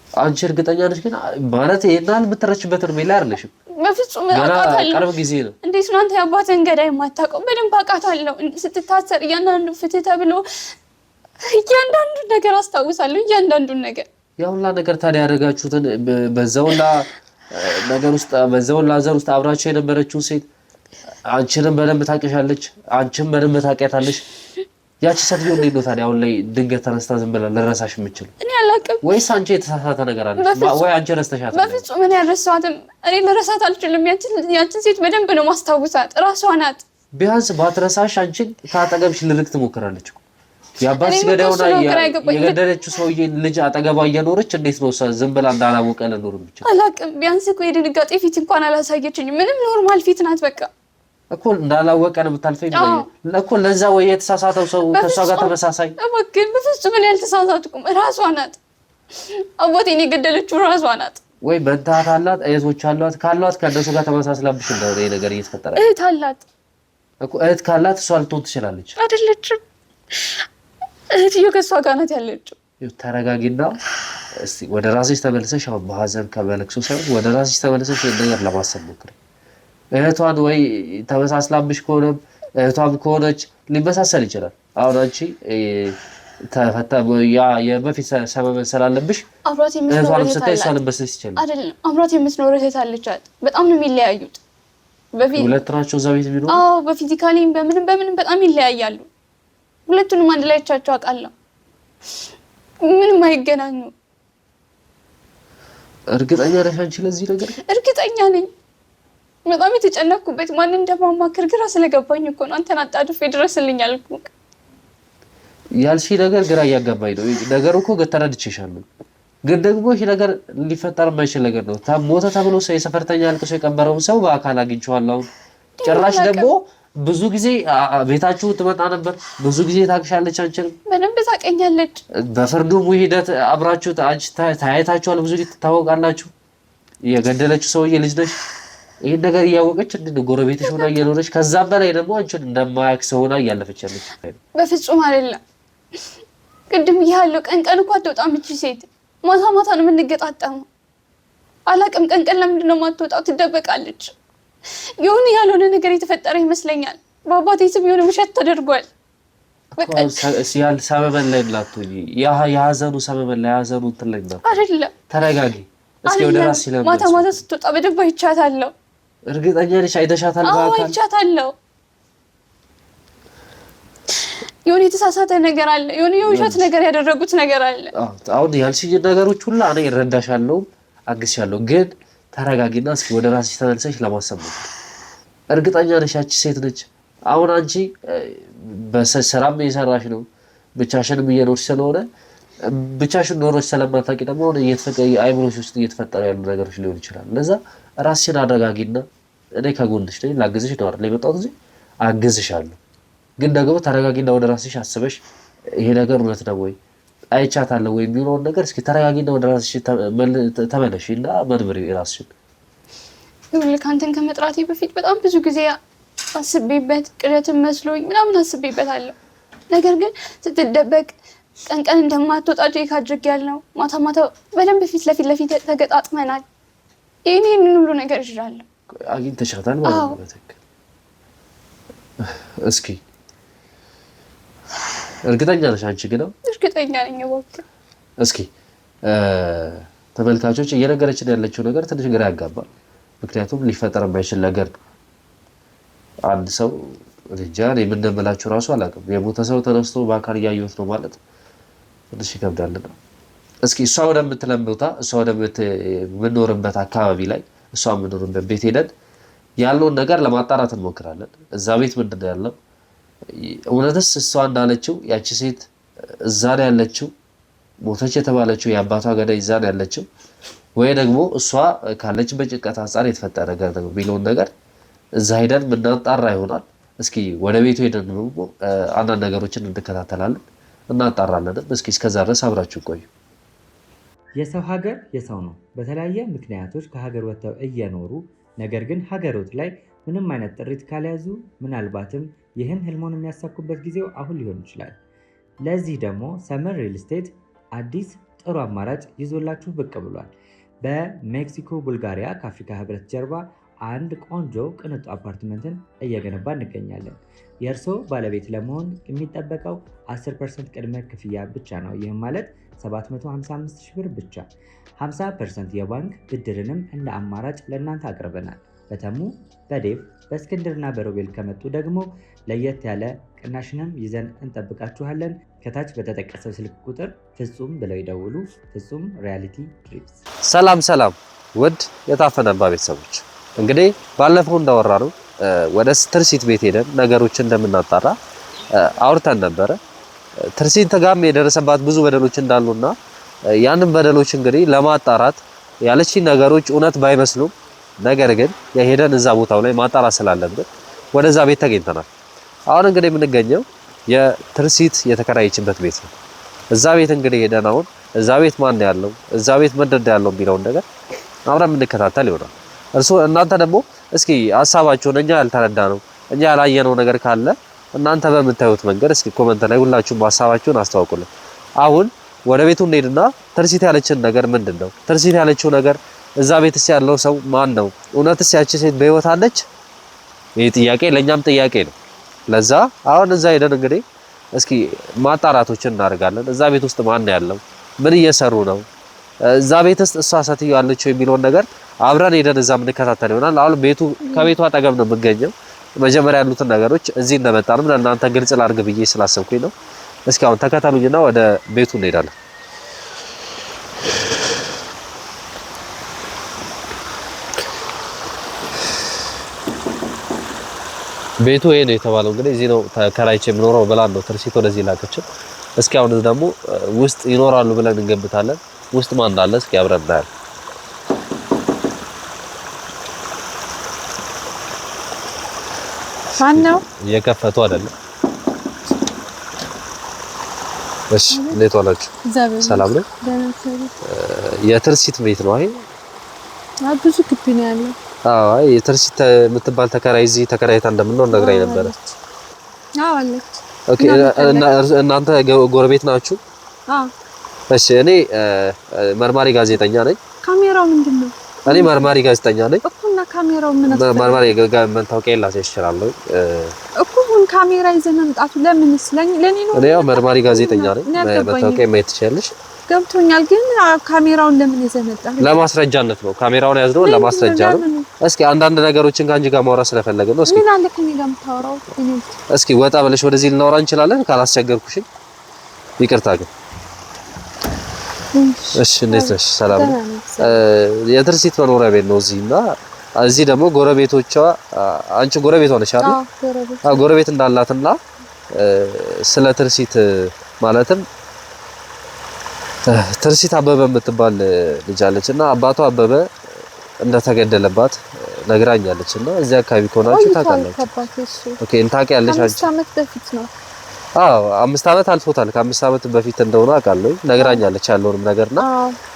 አንቺ እርግጠኛ ነሽ ግን ማለት ይሄናል የምትረችበት እርሜ ላይ አይደለሽም? በፍጹም አውቃታለሁ። ቅርብ ጊዜ ነው። እንዴት ነው አንተ የአባትህን ገዳይ የማታውቀው? በደንብ አውቃታለሁ። ስትታሰር እያንዳንዱ ፍትህ ተብሎ እያንዳንዱን ነገር አስታውሳለሁ። እያንዳንዱን ነገር ያውላ ነገር ታዲያ ያደረጋችሁትን በዛውላ ነገር ውስጥ በዛውላ ዘር ውስጥ አብራችሁ የነበረችው ሴት አንቺንም በደንብ ታውቂሻለች፣ አንቺም በደንብ ታውቂያታለሽ። ያቺ ሴትዮ እንዴት ነው ታዲያ አሁን ላይ ድንገት ተነስታ ዝም ብላ ልረሳሽ የምችል? እኔ አላውቅም። ወይስ አንቺ የተሳሳተ ነገር አለ ወይ አንቺ ረስተሻት? በፍጹም እኔ አልረሳኋትም። እኔ ልረሳት አልችልም። ያቺን ሴት በደንብ ነው ማስታውሳት። እራሷ ናት። ቢያንስ ባትረሳሽ አንቺን ከአጠገብሽ ልርቅ ትሞክራለች እኮ። የአባትሽ ገዳዩና የገደለችው ሰውዬ ልጅ አጠገቧ እየኖረች እንዴት ነው ዝም ብላ እንዳላወቀ ልኖር የምችል? አላውቅም። ቢያንስ እኮ የድንጋጤ ፊት እንኳን አላሳየችኝም። ምንም ኖርማል ፊት ናት። በቃ እኮ እንዳላወቀ ነው የምታልፈኝ እኮ። ለዛ ወይ የተሳሳተው ሰው ከሷ ጋር ተመሳሳይ። እባክህ በፍጹም እኔ አልተሳሳትኩም። እራሷ ናት። አባቴን የገደለችው እራሷ ናት። ወይ መንታት አላት፣ እህቶች አሏት። ካሏት ከእነሱ ጋር ተመሳስላብሽ እንደሆነ ይሄ ነገር እየተፈጠረ እህት አላት እኮ። እህት ካላት እሷ ልትሆን ትችላለች። አይደለችም። እህትዮ ከእሷ ጋር ናት ያለችው። ተረጋጊና እስቲ ወደ ራስሽ ተመልሰሽ፣ አሁን በሀዘን ከመለክሶ ሳይሆን ወደ ራስሽ ተመልሰሽ ነገር ለማሰብ ሞክሪ። እህቷን ወይ ተመሳስላብሽ ከሆነ እህቷም ከሆነች ሊመሳሰል ይችላል። አሁን አንቺ ተፈታ የበፊት ሰበብ ስላለብሽ እህቷንም ስታይ እሷንም በስስ ይችላል አይደለም። አብሯት የምትኖር እህት አለቻት። በጣም ነው የሚለያዩት። ሁለት ናቸው እዛ ቤት ቢኖሩ። አዎ በፊዚካሊም በምንም በጣም ይለያያሉ። ሁለቱንም አንድ ላይ ቻቸው አውቃለሁ። ምንም አይገናኙ። እርግጠኛ ነሽ አንቺ ለዚህ ነገር? እርግጠኛ ነኝ። በጣም የተጨነኩበት ማን እንደማማክር ግራ ስለገባኝ እኮ ነው አንተን አጣድፌ ድረስልኝ አልኩህ። ያልሽ ነገር ግራ እያጋባኝ ነው። ነገሩ እኮ ተረድቼሻለሁ፣ ግን ደግሞ ይሄ ነገር ሊፈጠር የማይችል ነገር ነው። ሞተ ተብሎ ሰው የሰፈርተኛ አልቅሶ የቀበረውን ሰው በአካል አግኝቼዋለሁ። ጭራሽ ደግሞ ብዙ ጊዜ ቤታችሁ ትመጣ ነበር። ብዙ ጊዜ ታክሻለች። አንቺንም በደንብ ታቀኛለች። በፍርዱም ሂደት አብራችሁ ታያይታችኋል። ብዙ ጊዜ ትታወቃላችሁ። የገደለችው ሰውዬ ልጅ ነሽ። ይሄን ነገር እያወቀች ጎረቤትሽ ሆና እየኖረች ከዛም በላይ ደግሞ አንቺን እንደማያውቅ ሰው ሆና እያለፈች ያለች በፍጹም አይደለም። ቅድም ያለው ቀን እኮ አትወጣም እቺ ሴት። ማታ ማታ ነው የምንገጣጠመው። አላቅም ቀን ለምንድን ነው የማትወጣው? ትደበቃለች። የሆነ ያልሆነ ነገር የተፈጠረ ይመስለኛል። በአባቴ ስም የሆነ ውሸት ተደርጓል። በቃ ሰበበን ላይ ላትሆኚ የሀዘኑ ሰበበን ላይ የሀዘኑ እንትን ላይ አይደለም። ተረጋጊ እስኪ ወደ ራስ ሲለምድ ማታ ማታ ስትወጣ በደንብ አይቻታለሁ። እርግጠኛ ነሽ? አይተሻታል? አዎ አይቻታለሁ። የሆነ የተሳሳተ ነገር አለ። የሆነ የውሸት ነገር ያደረጉት ነገር አለ። አሁን ያልሽኝ ነገሮች ሁሉ እኔ እረዳሻለሁ፣ አግዝሻለሁ። ግን ተረጋጊና እስኪ ወደ ራስሽ ተመልሰሽ ለማሰብ ነው። እርግጠኛ ነሽ ያቺ ሴት ነች? አሁን አንቺ በስራም እየሰራሽ ነው፣ ብቻሽንም እየኖርሽ ስለሆነ ብቻሽን ኖሮሽ ስለማታውቂ ደግሞ አይምሮሽ ውስጥ እየተፈጠሩ ያሉ ነገሮች ሊሆን ይችላል። ለዛ ራስሽን አረጋጊና እኔ ከጎንሽ ነኝ፣ ላግዝሽ ነው አይደል የመጣሁት እዚህ አግዝሻለሁ። ግን ደግሞ ተረጋጊና ወደ ራስሽ አስበሽ ይሄ ነገር እውነት ነው ወይ አይቻታለሁ ወይ የሚሆነውን ነገር እስኪ ተረጋጊና ወደ ራስሽ ተመለሺና መርምሪ ራስሽን። ይኸውልህ አንተን ከመጥራቴ በፊት በጣም ብዙ ጊዜ አስቤበት ቅዠትን መስሎኝ ምናምን አስቤበታለሁ። ነገር ግን ስትደበቅ ቀን እንደማትወጣ ቼክ አድርጌያለሁ። ማታ ማታ በደንብ ፊት ለፊት ተገጣጥመናል። ይሄንን ሁሉ ነገር ይችላልው አግኝተሻታል ማለት ነው? በትክክል እስኪ እርግጠኛ ነሽ አንቺ? ግን እርግጠኛ ነኝ። ወቅት እስኪ ተመልካቾች እየነገረችን ያለችው ነገር ትንሽ ግራ ያጋባል። ምክንያቱም ሊፈጠር የማይችል ነገር ነው። አንድ ሰው ልጅ ምን እንደምላችሁ ራሱ አላውቅም። የሞተ ሰው ተነስቶ በአካል እያየሁት ነው ማለት ትንሽ ይከብዳልና እስኪ እሷ ወደምትለምታ እሷ ወደምትኖርበት አካባቢ ላይ እሷ የምትኖርበት ቤት ሄደን ያለውን ነገር ለማጣራት እንሞክራለን። እዛ ቤት ምንድን ነው ያለው? እውነትስ እሷ እንዳለችው ያቺ ሴት እዛ ነው ያለችው? ሞተች የተባለችው የአባቷ ገዳይ እዛ ነው ያለችው? ወይ ደግሞ እሷ ካለችበት ጭንቀት አንጻር የተፈጠረ ነገር ነው የሚለውን ነገር እዛ ሄደን ምናጣራ ይሆናል። እስኪ ወደ ቤቱ ሄደን ደግሞ አንዳንድ ነገሮችን እንከታተላለን እናጣራለን። እስኪ እስከዛ ድረስ አብራችሁ ቆዩ። የሰው ሀገር የሰው ነው። በተለያየ ምክንያቶች ከሀገር ወጥተው እየኖሩ ነገር ግን ሀገሮት ላይ ምንም አይነት ጥሪት ካልያዙ ምናልባትም ይህን ህልሞን የሚያሳኩበት ጊዜው አሁን ሊሆን ይችላል። ለዚህ ደግሞ ሰመር ሪል ስቴት አዲስ ጥሩ አማራጭ ይዞላችሁ ብቅ ብሏል። በሜክሲኮ ቡልጋሪያ ከአፍሪካ ህብረት ጀርባ አንድ ቆንጆ ቅንጡ አፓርትመንትን እየገነባ እንገኛለን። የእርስዎ ባለቤት ለመሆን የሚጠበቀው 10% ቅድመ ክፍያ ብቻ ነው። ይህም ማለት 755 ሺህ ብር ብቻ። 50% የባንክ ብድርንም እንደ አማራጭ ለእናንተ አቅርበናል። በተሙ በዴቭ በእስክንድርና በሮቤል ከመጡ ደግሞ ለየት ያለ ቅናሽንም ይዘን እንጠብቃችኋለን። ከታች በተጠቀሰው ስልክ ቁጥር ፍጹም ብለው ይደውሉ። ፍጹም ሪያሊቲ ድሪምስ። ሰላም ውድ የታፈነባ ቤተሰቦች፣ እንግዲህ ባለፈው እንዳወራ ነው ወደ ትርሲት ቤት ሄደን ነገሮችን እንደምናጣራ አውርተን ነበረ። ትርሲት ጋም የደረሰባት ብዙ በደሎች እንዳሉና ያንን በደሎች እንግዲህ ለማጣራት ያለችኝ ነገሮች እውነት ባይመስሉም ነገር ግን የሄደን እዛ ቦታው ላይ ማጣራት ስላለብን ወደዛ ቤት ተገኝተናል። አሁን እንግዲህ የምንገኘው የትርሲት የተከራየችበት ቤት ነው። እዛ ቤት እንግዲህ ሄደን አሁን እዛ ቤት ማን ያለው እዛ ቤት ምንድን ያለው የሚለውን ነገር አብረን የምንከታተል ይሆናል። እናንተ ደግሞ እስኪ ሐሳባችሁን እኛ ያልተረዳ ነው እኛ ያላየነው ነገር ካለ እናንተ በምታዩት መንገድ እስኪ ኮሜንት ላይ ሁላችሁም ሐሳባችሁን አስተዋውቁልን። አሁን ወደ ቤቱ እንሄድና ትርሲት ያለችን ነገር ምንድነው? ትርሲት ያለችው ነገር እዛ ቤትስ ያለው ሰው ማን ነው? እውነትስ ያቺ ሴት በህይወት አለች? ይሄ ጥያቄ ለኛም ጥያቄ ነው። ለዛ አሁን እዛ ሄደን እንግዲህ እስኪ ማጣራቶችን እናደርጋለን። እዛ ቤት ውስጥ ማን ያለው? ምን እየሰሩ ነው? እዛ ቤት ውስጥ እሷ ሴትዮ ያለችው የሚለውን ነገር አብረን ሄደን እዛ የምንከታተል ይሆናል። አሁን ከቤቱ አጠገብ ነው የምገኘው። መጀመሪያ ያሉትን ነገሮች እዚህ እንደመጣንም ለእናንተ ግልጽ ላድርግ ብዬ ስላሰብኩኝ ነው። እስኪ አሁን ተከተሉኝና ወደ ቤቱ እንሄዳለን። ቤቱ ይሄ ነው የተባለው እንግዲህ እዚህ ነው ተከራይቼ የምኖረው ብላ ነው ትርሲት ወደዚህ ላከችን። እስኪ አሁን ደግሞ ውስጥ ይኖራሉ ብለን እንገምታለን። ውስጥ ማን እንዳለ እስኪ አብረን እናያለን። ማነው እየከፈቱ አይደለም? እሺ እንዴት ዋላችሁ? ሰላም ነው? የትርሲት ቤት ነው አይደል? ብዙ ግቢ ነው ያለው። አይ የትርሲት የምትባል ተከራይ እዚህ ተከራይታ እንደምንኖር ነግራኝ ነበር። አለች። ኦኬ እናንተ ጎረቤት ናችሁ? እሺ እኔ መርማሪ ጋዜጠኛ ነኝ። ካሜራው ምንድነው? እኔ መርማሪ ጋዜጠኛ ነኝ እኮና ካሜራው ምን አስፈለገ? መርማሪ መታወቂያ ላሳይሽ እችላለሁ እኮ ሁን ካሜራ ይዘን መምጣቱ ለምንስ ለኔ ነው? እኔ ያው መርማሪ ጋዜጠኛ ነኝ። መታወቂያ ማየት ትችያለሽ። ገብቶኛል፣ ግን ካሜራውን ለምን ይዘን መጣ? ለማስረጃነት ነው። ካሜራውን ያዝነው ለማስረጃ ነው። እስኪ አንዳንድ ነገሮችን ከአንቺ ጋር ማውራት ስለፈለግን ነው። እስኪ ምን አለ ከኔ ጋር የምታወራው? እስኪ ወጣ ብለሽ ወደዚህ ልናወራ እንችላለን ካላስቸገርኩሽ። ይቅርታ ግን እሺ እንዴት ነሽ? ሰላም ነው። የትርሲት መኖሪያ ቤት ነው እዚህ እና እዚህ ደግሞ ጎረቤቶቿ አንቺ ጎረቤቷ ነሽ አይደል? አዎ ጎረቤት እንዳላትና ስለ ትርሲት ማለትም ትርሲት አበበ የምትባል ልጅ አለች እና አባቷ አበበ እንደተገደለባት ነግራኛለች እና እዚህ አካባቢ ከሆናችሁ ታውቃላችሁ። ኦኬ ታውቂያለሽ አንቺ? 5 ዓመት በፊት ነው። አዎ 5 ዓመት አልፎታል። ከ5 ዓመት በፊት እንደሆነ አውቃለሁ። ነግራኛለች ያለውንም ነገርና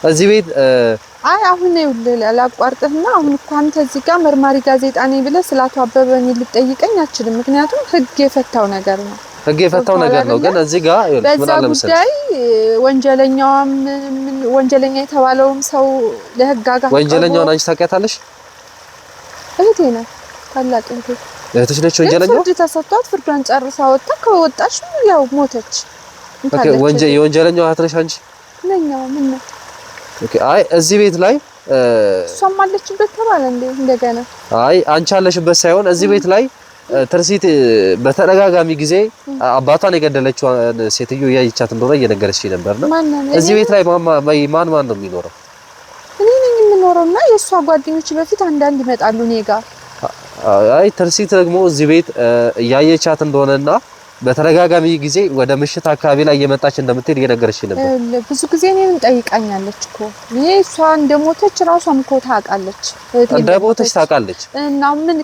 እዚህ ቤት አይ አሁን ላቋርጥህና አሁን እኮ አንተ እዚህ ጋር መርማሪ ጋዜጣ ነኝ ብለህ ስለ አቶ አበበ እኔ ልጠይቀኝ አትችልም። ምክንያቱም ህግ የፈታው ነገር ነው። ህግ የፈታው ነገር ነው። ግን እዚህ ጋር ምን አለ መሰለኝ ጉዳይ ወንጀለኛውም ወንጀለኛ የተባለውም ሰው ለህግ አጋር ወንጀለኛውን አንቺ ታውቂያታለሽ? እህቴ ናት። ታላቅ እህቴ እህትሽ ነች ወንጀለኛው? ፍርድ ተሰጥቷት ፍርዷን ጨርሳ ወጣ። ከወጣች ያው ሞተች። ኦኬ የወንጀለኛው እህት ነሽ አንቺ? ነኛው ምን ነው? ኦኬ አይ እዚህ ቤት ላይ እሷም አለችበት ተባለ እንዴ? እንደገና አይ አንቺ አለሽበት ሳይሆን እዚህ ቤት ላይ ትርሲት በተደጋጋሚ ጊዜ አባቷን የገደለችው ሴትዮ ያይቻት እንደሆነ እየነገረችኝ ነበርና እዚህ ቤት ላይ ማን ነው የሚኖረው? እኔ ነኝ የምኖረውና የእሷ ጓደኞች በፊት አንዳንድ ይመጣሉ እኔ ጋር። አይ ትርሲት ደግሞ እዚህ ቤት እያየቻት እንደሆነና በተደጋጋሚ ጊዜ ወደ ምሽት አካባቢ ላይ እየመጣች እንደምትሄድ እየነገረችኝ ነበር። ብዙ ጊዜ እኔን ጠይቃኛለች እኮ ይሄ እሷ እንደሞተች ራሷም እኮ ታውቃለች። እንደሞተች ታውቃለች እና ምን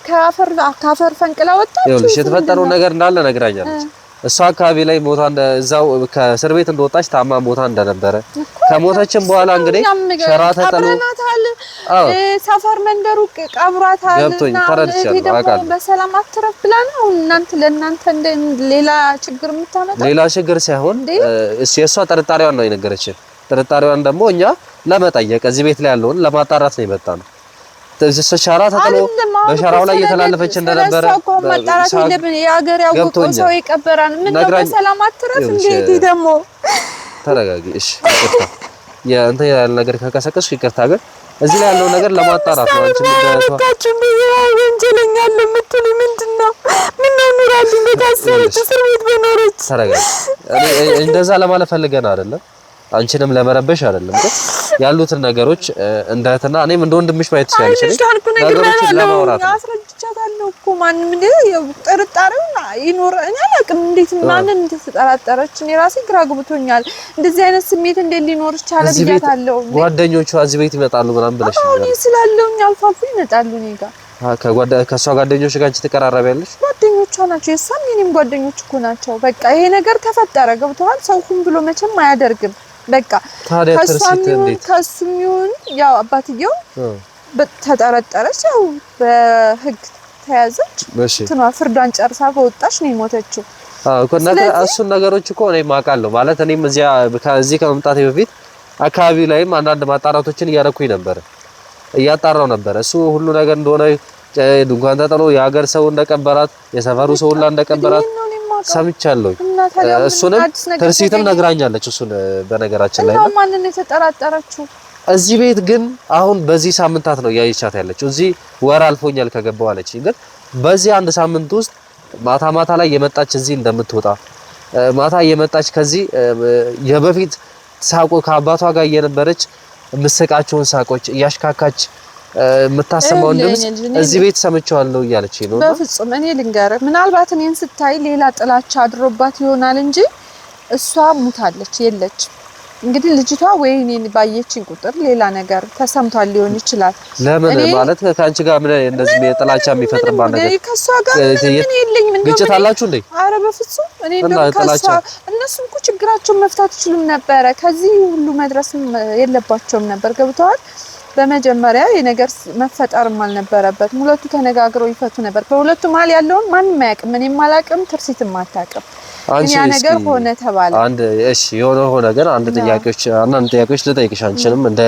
ካፈር ፈንቅላ ወጣች። ይኸውልሽ የተፈጠረው ነገር እንዳለ ነግራኛለች። እሷ አካባቢ ላይ ሞታ እዛው ከእስር ቤት እንደወጣች ታማ ሞታ እንደነበረ ከሞተችም በኋላ እንግዲህ ሸራ ተጠሉ ሰፈር መንደሩ ቀብሯታል። ገብቶኝ ተረድቻለሁ አውቃለሁ። በሰላም አትረፍ ብላ ነው ለእናንተ እንደ ሌላ ችግር የምታመጣው። ሌላ ችግር ሳይሆን የእሷ ጥርጣሬዋን ነው የነገረችን። ጥርጣሬዋን ደግሞ እኛ ለመጠየቅ እዚህ ቤት ላይ ያለውን ለማጣራት ነው የመጣ ነው። ሸራ ተጥሎ በሸራው ላይ እየተላለፈች እንደነበረ ማጣራት የለብን። የሀገር ያወቀው ሰው ይቀበራል። ምን ነው በሰላም አትረፍ እንዴ? ደግሞ ተረጋጊ እሺ። ይቅርታ የእንተ ያለ ነገር ከቀሰቀስኩ ይቅርታ። ግን እዚህ ላይ ያለው ነገር ለማጣራት ነው። አንቺ ወንጀለኛ አለ የምትሉ ምንድነው? ምን ነው ኑራልኝ በታሰረች እስር ቤት በኖረች። ተረጋጊ። እንደዛ ለማለት ፈልገን አይደለም፣ አንቺንም ለመረበሽ አይደለም። ግን ያሉትን ነገሮች እንደትና እኔም እንደ ወንድምሽ ማየት ትችላለሽ። ነገሮችን ለማውራት አስረድቻታለሁ እኮ ማንም እንደ ጥርጣሬው ይኖር እኔ አላውቅም። እንዴት ማንን እንደተጠራጠረች እኔ ራሴ ግራ ግብቶኛል። እንደዚህ አይነት ስሜት እንዴት ሊኖር ይችላል ብያታለሁ። ጓደኞቿ እዚህ ቤት ይመጣሉ ምናምን ብለሽ ነው? እኔ ስላለውኝ አልፎ አልፎ ይመጣሉ እኔ ጋር። ከሷ ጓደኞች ጋር አንቺ ትቀራረቢያለሽ? ጓደኞቿ ናቸው፣ የሷም የኔም ጓደኞች እኮ ናቸው። በቃ ይሄ ነገር ተፈጠረ ገብቶሃል። ሰው ሁሉ ብሎ መቼም አያደርግም። በቃ ከሱም ይሁን ያው አባትየው ተጠረጠረች፣ ያው በህግ ተያዘች። ትኗ ፍርዷን ጨርሳ በወጣች ነው የሞተችው። እሱን ነገሮች እኮ እኔም አውቃለሁ። ማለት እኔም እዚህ ከመምጣቴ በፊት አካባቢው ላይም አንዳንድ ማጣራቶችን እያደረኩኝ ነበር፣ እያጣራው ነበር። እሱ ሁሉ ነገር እንደሆነ ድንኳን ተጥሎ የሀገር ሰው እንደቀበራት የሰፈሩ ሰው ሁላ እንደቀበራት ሰምቻለሁ። እሱንም ትርሲትም ነግራኛለች። እሱን በነገራችን ላይ ማን ነው የተጠራጠረችው? እዚህ ቤት ግን አሁን በዚህ ሳምንታት ነው ያይቻት ያለችው። እዚህ ወር አልፎኛል ከገባው አለች። ግን በዚህ አንድ ሳምንት ውስጥ ማታ ማታ ላይ የመጣች እዚህ እንደምትወጣ ማታ የመጣች ከዚህ የበፊት ሳቆ ከአባቷ ጋር እየነበረች ምስቃቸውን ሳቆች እያሽካካች የምታሰማውን ድምጽ እዚህ ቤት ሰምቻለሁ እያለች ነው። በፍጹም እኔ ልንገርህ፣ ምናልባት እኔን ስታይ ሌላ ጥላቻ አድሮባት ይሆናል እንጂ እሷ ሙታለች የለች። እንግዲህ ልጅቷ ወይ እኔን ባየችኝ ቁጥር ሌላ ነገር ተሰምቷል ሊሆን ይችላል። ለምን ማለት ከአንቺ ጋር ምን እንደዚህ የጥላቻ የሚፈጥርባት ነገር ከሷ ጋር ምን የለኝም። ምን ግጭት አላችሁ እንዴ? አረ በፍጹም እኔ እንደው ከሷ እነሱም እኮ ችግራቸውን መፍታት ይችሉም ነበረ። ከዚህ ሁሉ መድረስም የለባቸውም ነበር። ገብተዋል። በመጀመሪያ የነገር መፈጠርም አልነበረበትም። ሁለቱ ተነጋግረው ይፈቱ ነበር። በሁለቱ መሀል ያለውን ማንም አያውቅም። እኔም አላውቅም፣ ትርሲትም አታውቅም። ያ ነገር ሆነ ተባለ። አንድ እሺ የሆነ ግን አንድ ጥያቄዎች ልጠይቅሽ። አንቺንም እንደ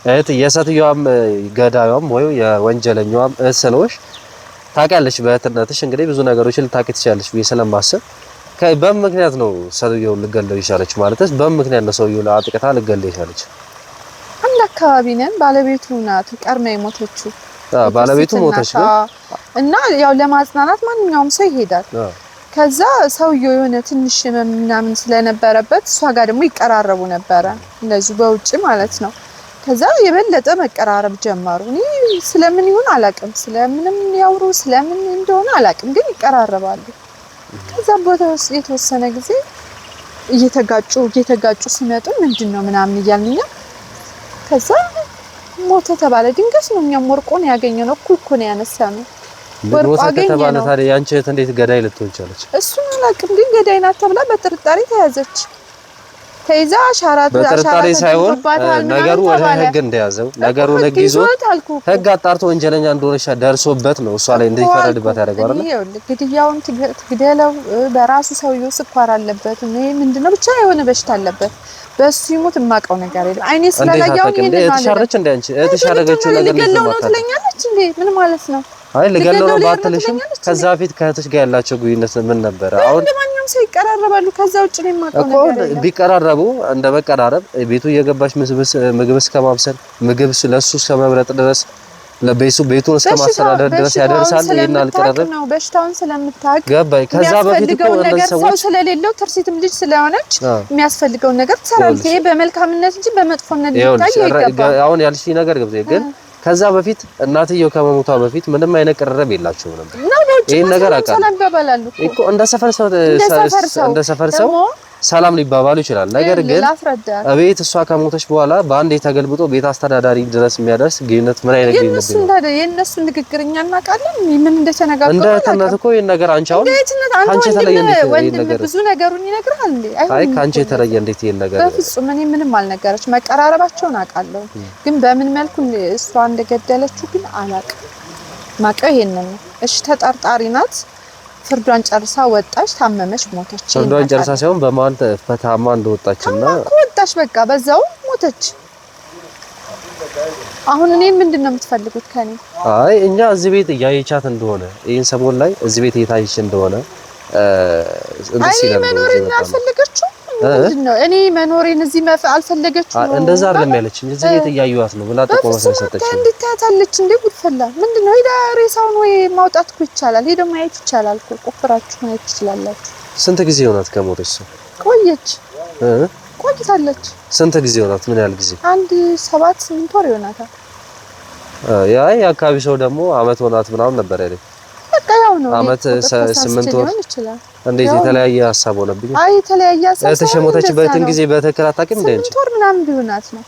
እህት የሴትዮዋም ገዳዩም ወይ የወንጀለኛዋም እህት ስለሆንሽ ታውቂያለሽ። በእህትነትሽ እንግዲህ ብዙ ነገሮችን ልታውቂ ትችያለሽ ብዬ ስለማስብ በምን ምክንያት ነው ሰውየውን ልገለው ይሻለች? ማለትስ በምን ምክንያት ነው ሰውየው አጥቅታ ልገለው ይሻለች? አንድ አካባቢ ነን። ባለቤቱ ናት ቀርማ የሞተችው። ባለቤቱ ሞተች እና ያው ለማጽናናት ማንኛውም ሰው ይሄዳል። ከዛ ሰውየው የሆነ ትንሽ ምናምን ስለነበረበት እሷ ጋር ደግሞ ይቀራረቡ ነበረ እንደዚህ በውጭ ማለት ነው። ከዛ የበለጠ መቀራረብ ጀመሩ። እኔ ስለምን ይሁን አላውቅም፣ ስለምንም ያውሩ ስለምን እንደሆነ አላውቅም፣ ግን ይቀራረባሉ። ከዛ ቦታ የተወሰነ ጊዜ እየተጋጩ ሲመጡ ምንድነው ምናምን እያልኛ ከዛ ሞተ ተባለ። ድንገት ነው እኛም ወርቆን ያገኘነው። እኩል እኮ ነው ያነሳነው። ወርቆ ተባለ። ታዲያ ያንቺ እህት እንዴት ገዳይ ልትሆን ቻለች? እሱን አላውቅም፣ ግን ገዳይ ናት ተብላ በጥርጣሬ ተያዘች። ተይዛ በጥርጣሬ ሳይሆን ነገሩ ወደ ህግ እንደያዘው ነገሩ ህግ ይዞ ህግ አጣርቶ ወንጀለኛ እንደሆነች ደርሶበት ነው እሷ ላይ እንዲፈረድባት ያደርጋል አይደል? ይኸውልህ ግድያውን ትግደለው። በራሱ ሰውየው ስኳር አለበት። እኔ ምንድነው ብቻ የሆነ በሽታ አለበት። በሱ ይሞት የማውቀው ነገር የለም። አይኔ ስለላያው ምን ነው ተሻረች እንደ አንቺ ተሻረገችው ነገር ነው ትለኛለች እንዴ? ምን ማለት ነው? አይ ልገለው ነው ባትልሽም ከዛ ፊት ከእህትሽ ጋር ያላቸው ግንኙነት ምን ነበር? አሁን ለማንኛውም ሰው ይቀራረባሉ። ከዛ ውጭ ነው የማውቀው ነገር የለም። ቢቀራረቡ እንደ መቀራረብ ቤቱ እየገባች ምግብ እስከማብሰል ምግብ ለሱ እስከመብረጥ ድረስ ቤቱን እስከማስተዳደር ድረስ ያደርሳል። ይሄን አልቀረረም ነው በሽታውን ስለምታውቅ ገባይ። ከዛ በፊት እኮ እነዚህ ሰዎች ስለሌለው ትርሲትም ልጅ ስለሆነች የሚያስፈልገውን ነገር ትሰራለች። ይሄ በመልካምነት እንጂ በመጥፎነት ሊታይ አይገባም። አሁን ያልሽኝ ነገር ገብቶ ግን ከዛ በፊት እናትየው ከመሞቷ በፊት ምንም አይነት ቅርርብ የላቸውም ነበር። ይሄን ነገር አውቃለሁ እኮ እንደ ሰፈር ሰው ሰላም ሊባባሉ ይችላል። ነገር ግን አቤት እሷ ከሞተች በኋላ በአንድ ተገልብጦ ቤት አስተዳዳሪ ድረስ የሚያደርስ ግንኙነት ምን አይነት ግንኙነት ነው? የነሱ ንግግርኛ እናውቃለን። ምን እንደተነጋገሩ እንደ ተናት እኮ ይሄን ነገር አንቺ አሁን አንቺ ተለየ ነገር ብዙ ነገሩን ይነግራል እንዴ? አይ ካንቺ የተለየ እንዴት ይሄን ነገር በፍጹም እኔ ምንም አልነገረች። መቀራረባቸውን አውቃለሁ፣ ግን በምን መልኩ እሷ እንደገደለችው ግን አላውቅም። ማቀው ይሄንን ነው። እሺ ተጠርጣሪ ናት። ፍርዷን ጨርሳ ወጣች፣ ታመመች፣ ሞተች። ፍርዷን ጨርሳ ሳይሆን በማን ተፈታማ እንደወጣችና ወጣች፣ በቃ በዛው ሞተች። አሁን እኔን ምንድነው የምትፈልጉት ከኔ? አይ እኛ እዚህ ቤት እያየቻት እንደሆነ ይሄን ሰሞን ላይ እዚህ ቤት እየታየች እንደሆነ እንደዚህ ነው መኖሬን አልፈለገችው። ምንድነው እኔ መኖሬን እዚህ አልፈለገችው። እንደዛ አይደለም ያለችኝ። እዚህ ቤት እያዩዋት ነው ብላ ጥቆማ ሰጠችኝ። እንድታታለች እንዴ? ጉድፈላ ምንድነው? ሄዳ ሬሳውን ወይ ማውጣት እኮ ይቻላል። ሄዶ ማየት ይቻላል እኮ ቆፍራችሁ ማየት ትችላላችሁ። ስንት ጊዜ ሆናት ከሞተች? ቆየች ቆይታለች። ስንት ጊዜ ሆናት? ምን ያህል ጊዜ? አንድ 7-8 ወር ይሆናታል። የአካባቢ ሰው ደግሞ አመት ሆናት ምናምን ነበር ያለኝ። በቃ ያው ነው አመት 8 ወር ይችላል። እንዴት የተለያየ ሀሳብ ሆነብኝ። አይ የተለያየ ሀሳብ ተሸሞተችበትን ጊዜ በትክክል አታውቂም እንዴ? 8 ወር ምናምን ቢሆናት ነው።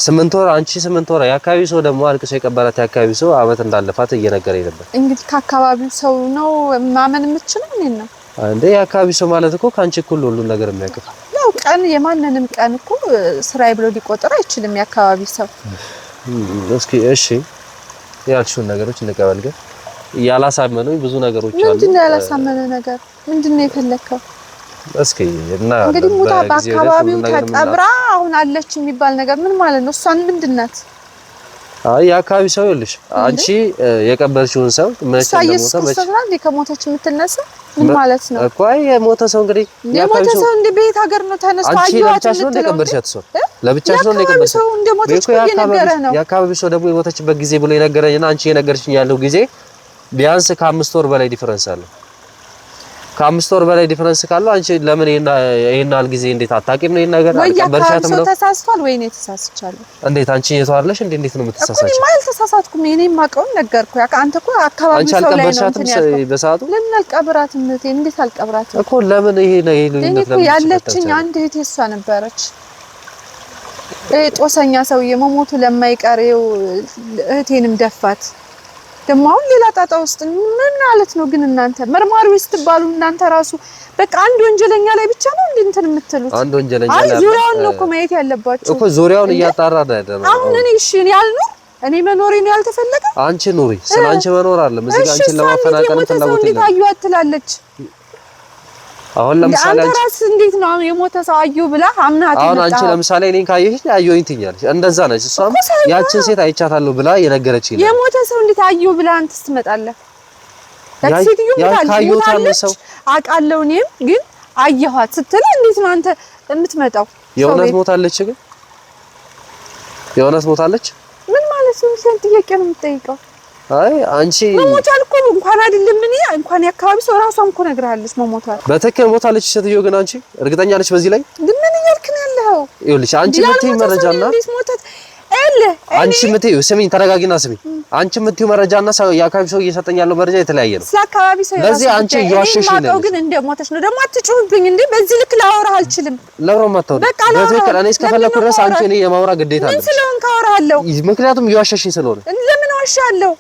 8 ወር አንቺ 8 ወር የአካባቢ ሰው ደግሞ አልቅሶ የቀበራት የአካባቢ ሰው አመት እንዳለፋት እየነገረኝ ነበር። እንግዲህ ከአካባቢው ሰው ነው ማመን የምትችለው እኔን ነው እንዴ? የአካባቢ ሰው ማለት እኮ ካንቺ እኩል ሁሉ ነገር የሚያውቅ ያው ቀን የማንንም ቀን እኮ ስራዬ ብሎ ሊቆጥር አይችልም የአካባቢ ሰው። እስኪ እሺ ያልሽውን ነገሮች እንቀበል። ግን ያላሳመኑኝ ብዙ ነገሮች አሉ። ምንድነው ያላሳመነ ነገር? ምንድነው የፈለከው? እስኪ እና እንግዲህ ሙታ በአካባቢው ተቀብራ አሁን አለች የሚባል ነገር ምን ማለት ነው? እሷን ምንድናት? አይ የአካባቢ ሰው ይልሽ አንቺ የቀበርሽውን ሰው መቼ እንደሞተ መቼ ነው ከሞተች የምትነሳ ምን ማለት ነው? እኮ አይ የሞተ ሰው እንግዲህ የሞተ ሰው እንደ ቤት ሀገር ነው ተነስቶ አዩዋት ነው የቀበርሻት ሰው ለብቻሽ ነው የቀበርሻት ሰው እንደሞተች እየነገረ ነው። የአካባቢ ሰው ደግሞ የሞተችበት ጊዜ ብሎ የነገረኝና አንቺ የነገርሽኝ ያለው ጊዜ ቢያንስ ከ5 ወር በላይ ዲፈረንስ አለ። ከ5 ወር በላይ ዲፈረንስ ካለው አንቺ ለምን ይሄን አል ጊዜ እንዴት አታውቂም ነው? ይሄን ነገር አልቀበርሻትም ነው? ተሳስቷል ወይ ነው ተሳስቻለሁ? እንዴት አንቺ የተዋለሽ እንዴት ነው የምትሳሳቸው? እኔ ማለት ተሳሳትኩም። እኔ የማውቀውን ነገርኩ። አንተ እኮ አካባቢ ሰው ላይ ነው እንትን በሰዓቱ ለምን አልቀበራትም? እንዴት አልቀበራትም እኮ ለምን ይሄ ልዩነት ለምን ያለችኝ አንድ እህቴ እሷ ነበረች። ጦሰኛ ሰውዬ መሞቱ ለማይቀረው እህቴንም ደፋት። ደግሞ አሁን ሌላ ጣጣ ውስጥ ምን ማለት ነው? ግን እናንተ መርማሪዎች ስትባሉ እናንተ ራሱ በቃ አንድ ወንጀለኛ ላይ ብቻ ነው እንትን የምትሉት? አንድ ወንጀለኛ ላይ ዙሪያውን ነው እኮ ማየት ያለባችሁ እኮ ዙሪያውን እያጣራ ነው። አሁን እኔ እሺ ያልነው እኔ መኖሬ ነው ያልተፈለገ። አንቺ ኑሪ፣ ስለ አንቺ መኖር አለ እዚህ ጋር አንቺን ለማፈናቀል ፍላጎት የለም። አዩ አትላለች። አሁን ለምሳሌ አንተ ራስ እንዴት ነው የሞተ ሰው አዩ ብላ አምናት? አሁን አንቺ ለምሳሌ እኔን ካየሽ አዩኝ ትኛለሽ። እንደዛ ነች። እሷም ያችን ሴት አይቻታለሁ ብላ የነገረችኝ ነው። የሞተ ሰው እንዴት አዩ ብላ አንተስ ትመጣለህ? ለሴትዩ ምታለች አውቃለሁ። እኔም ግን አየኋት ስትል እንዴት ነው አንተ የምትመጣው? የእውነት ሞታለች? ግን የእውነት ሞታለች? ምን ማለት ነው? ስለዚህ ጥያቄ ነው የምትጠይቀው? አይ አንቺ መሞታል እኮ እንኳን አይደለም ምን እንኳን ያካባቢ ሰው ራሷም እኮ ነግራለች መሞታል። በትክክል ሞታለች ሴትዮ። ግን አንቺ እርግጠኛ ነሽ በዚህ ላይ? ግን ምን እያልክ ነው ያለኸው? ይኸውልሽ አንቺ የምትይው መረጃና አንቺ የምትይው ስሚኝ፣ ተረጋጊና ስሚኝ። አንቺ የምትይው መረጃና የአካባቢ ሰው እየሰጠኝ ያለው መረጃ የተለያየ ነው። ስለአካባቢ ሰው ለዚህ አንቺ እየዋሸሽ ነው። ግን እንደሞተች ነው ደግሞ አትጩህብኝ እንዴ! በዚህ ልክ ላወራህ አልችልም። ለብሮ ማታው በትክክል እኔ እስከፈለኩ ድረስ አንቺ እኔ የማውራት ግዴታ አለ። ምን ስለሆንክ አወራለሁ? ምክንያቱም እየዋሸሽኝ ስለሆነ። ለምን ዋሻለሁ?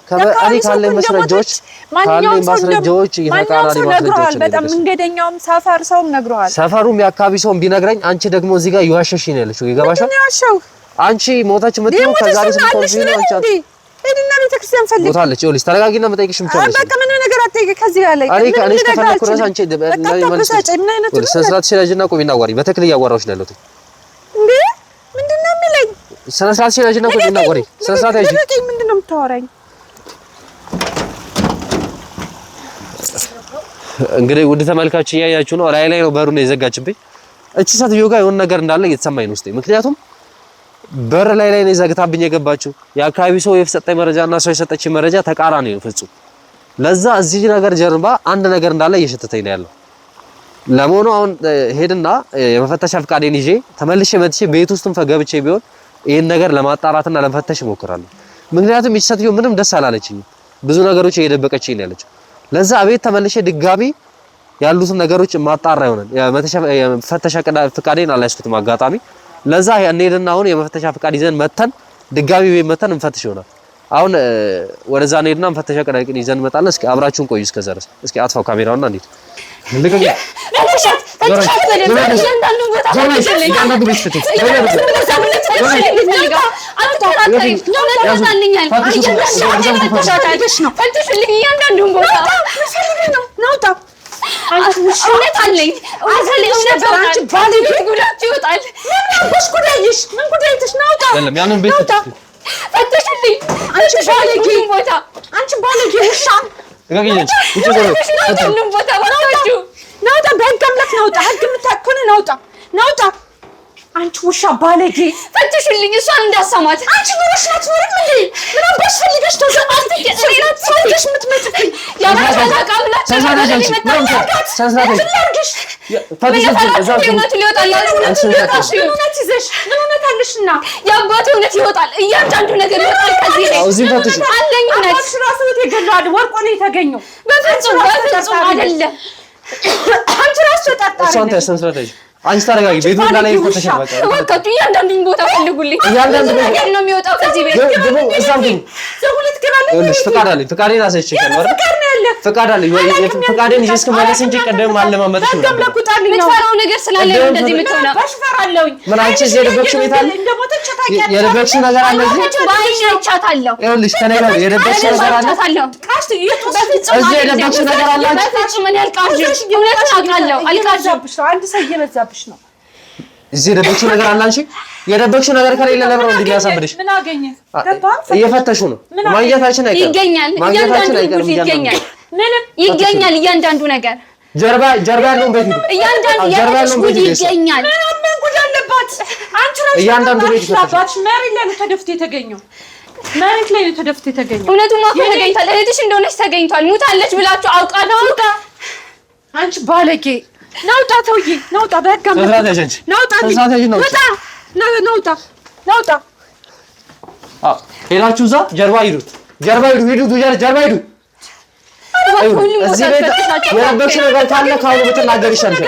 እኔ ካለኝ ማስረጃዎች የተቃራኒ ማስረጃዎች በጣም መንገደኛውም ሰፈር ሰውም ነግሯል። ሰፈሩም የአካባቢ ሰውም ቢነግረኝ አንቺ ደግሞ እዚህ ጋር እየዋሸሽኝ ነው ያለሽው። ይገባሻል? አንቺ ሞታች የምትይው ከዛሬ ስንት ወር ነው? አንቺ እድና ቤተክርስቲያን ፈልግ ሞታለች። ይኸውልሽ ተረጋጊና መጠየቅሽ ብቻ ነው። በቃ ምን ነገር አትጠይቅ። ከዚህ ያለ እኔ እስከፈለኩ ድረስ አንቺ ስነስርዓት ሲያጅና ቆሚና አዋሪ። በትክክል እያዋራሁሽ ነው ያለሁት እንዴ። ምንድነው የሚለኝ? ስነስርዓት ሲያጅና ቆሚና አዋሪ። ስነስርዓት ያጂ ምንድነው የምታወራኝ? እንግዲህ ውድ ተመልካች እያያችሁ ነው። ላይ ነው በሩን የዘጋችብኝ። እቺ ሴትዮ ጋር የሆነ ነገር እንዳለ እየተሰማኝ ነው ውስጤ። ምክንያቱም በር ላይ ነው ዘግታብኝ የገባችው። የአካባቢ ሰው የሰጠኝ መረጃና ሰው የሰጠችኝ መረጃ ተቃራኒ ነው ፍጹም። ለዛ እዚህ ነገር ጀርባ አንድ ነገር እንዳለ እየሸተተኝ ነው ያለው። ለሞኑ አሁን ሄድና የመፈተሻ ፍቃዴን ይዤ ተመልሼ መጥቼ ቤት ውስጥም ገብቼ ቢሆን ይሄን ነገር ለማጣራትና ለመፈተሽ እሞክራለሁ። ምክንያቱም እቺ ሴትዮ ምንም ደስ አላለችኝ። ብዙ ነገሮች እየደበቀችኝ ነው ያለችው። ለዛ ቤት ተመልሼ ድጋሚ ያሉትን ነገሮች ማጣራ ይሆናል። የመፈተሻ ፍቃዴን አላስኩትም አጋጣሚ። ለዛ እንሄድና አሁን የመፈተሻ ፍቃድ ይዘን መተን ድጋሚ ቤት መተን እንፈትሽ ይሆናል። አሁን ወደዛ እንሄድና መፈተሻ ፍቃድ ይዘን እንመጣለን። እስኪ አብራችሁን ቆዩ እስከዛ ድረስ። እስኪ አጥፋው ካሜራውና እንዴት ልቀቅ። እውነት አለኝ። አንቺ ውሻ ባለጌ ፈትሽልኝ። እሷን እንዳሰማት አንቺ ኑሮሽ ናት ኑርም እንዴ? ምን አባሽ ፈልገሽ ተዘማት ሰይራት ሰውሽ ምትመጥኩኝ ያራታ ቃብላችሁ ተዛዳጅ እውነት አለሽና የአባቴ እውነት ይወጣል። እያንዳንዱ ነገር ይወጣል። ከዚህ ላይ አለኝ እውነት ራሱ የተገላድ ወርቆ ነው የተገኘው። በፍጹም አይደለም። አንቺ ራሱ ተጣጣሪ አንቺ ተረጋጊ። ቤቱ እንዳለ ይፈተሻል። በቃ እያንዳንዱን ቦታ ፈልጉልኝ። እያንዳንዱ ነገር ነው የሚወጣው ከዚህ ቤት። ደግሞ እዛም ግን ዘውለት ገራለ ፍቃድ አለኝ። ፍቃዴን አሰጭቻለሁ አይደል? ፍቃድ አለኝ። ፍቃዴን ይዤ እስክመለስ እንጂ ቀደም አለማመጥሽ ነው። የምትፈራው ነገር ስላለ ነው እንደዚህ የምትሆነው። በሽፈራለሁኝ ምን አንቺ እዚህ የደበቅሽው ቤት አለ? የደበቅሽው ነገር አለ እዚህ? ባይሽ አይቻታለሁ። ይኸውልሽ ከእኔ ጋር የደበቅሽው ነገር አለ? እዚህ የደበቅሽው ነገር አለ? በፍጹም እኔ አልቃዥም። እውነቱን አውቃለሁ። አልቃዥም። አንድ ሰው እየበዛብሽ ነው። እዚህ የደበቅሽው ነገር አለ አንቺ? የደበቅሽው ነገር ከሌለ ለምን ነው እንደሚያሳብድሽ? ምን አገኘህ? ገባ? እየፈተሹ ነው። ማግኘታችን አይቀርም። ይገኛል። እያንዳንዱ ይገኛል። ምንም ይገኛል። እያንዳንዱ ነገር ጀርባ ያለውን ቤት ነው። እያንዳንዱ ቤት ይገኛል። ምን ጉድ አለባት? አንቺ ራስሽ እያንዳንዱ ቤት ይፈታሽ። መሬት ላይ ነው ተደፍቶ የተገኘው። መሬት ላይ ነው ተደፍቶ የተገኘው። እውነቱማ እኮ ተገኝቷል። እህትሽ እንደሆነች ተገኝቷል። ሙታለች ብላችሁ አውቃለሁ። አንቺ ባለጌ ናውጣ፣ ተውዬ ናውጣ፣ በህጋም ናውጣ፣ ናውጣ። ሄዳችሁ እዛ ጀርባ ሂዱ፣ ጀርባ ሂዱ። እዚህ ቤት የደበቅሽው ነገር ካለ ካሁኑ ብትናገር ይሻልሻል።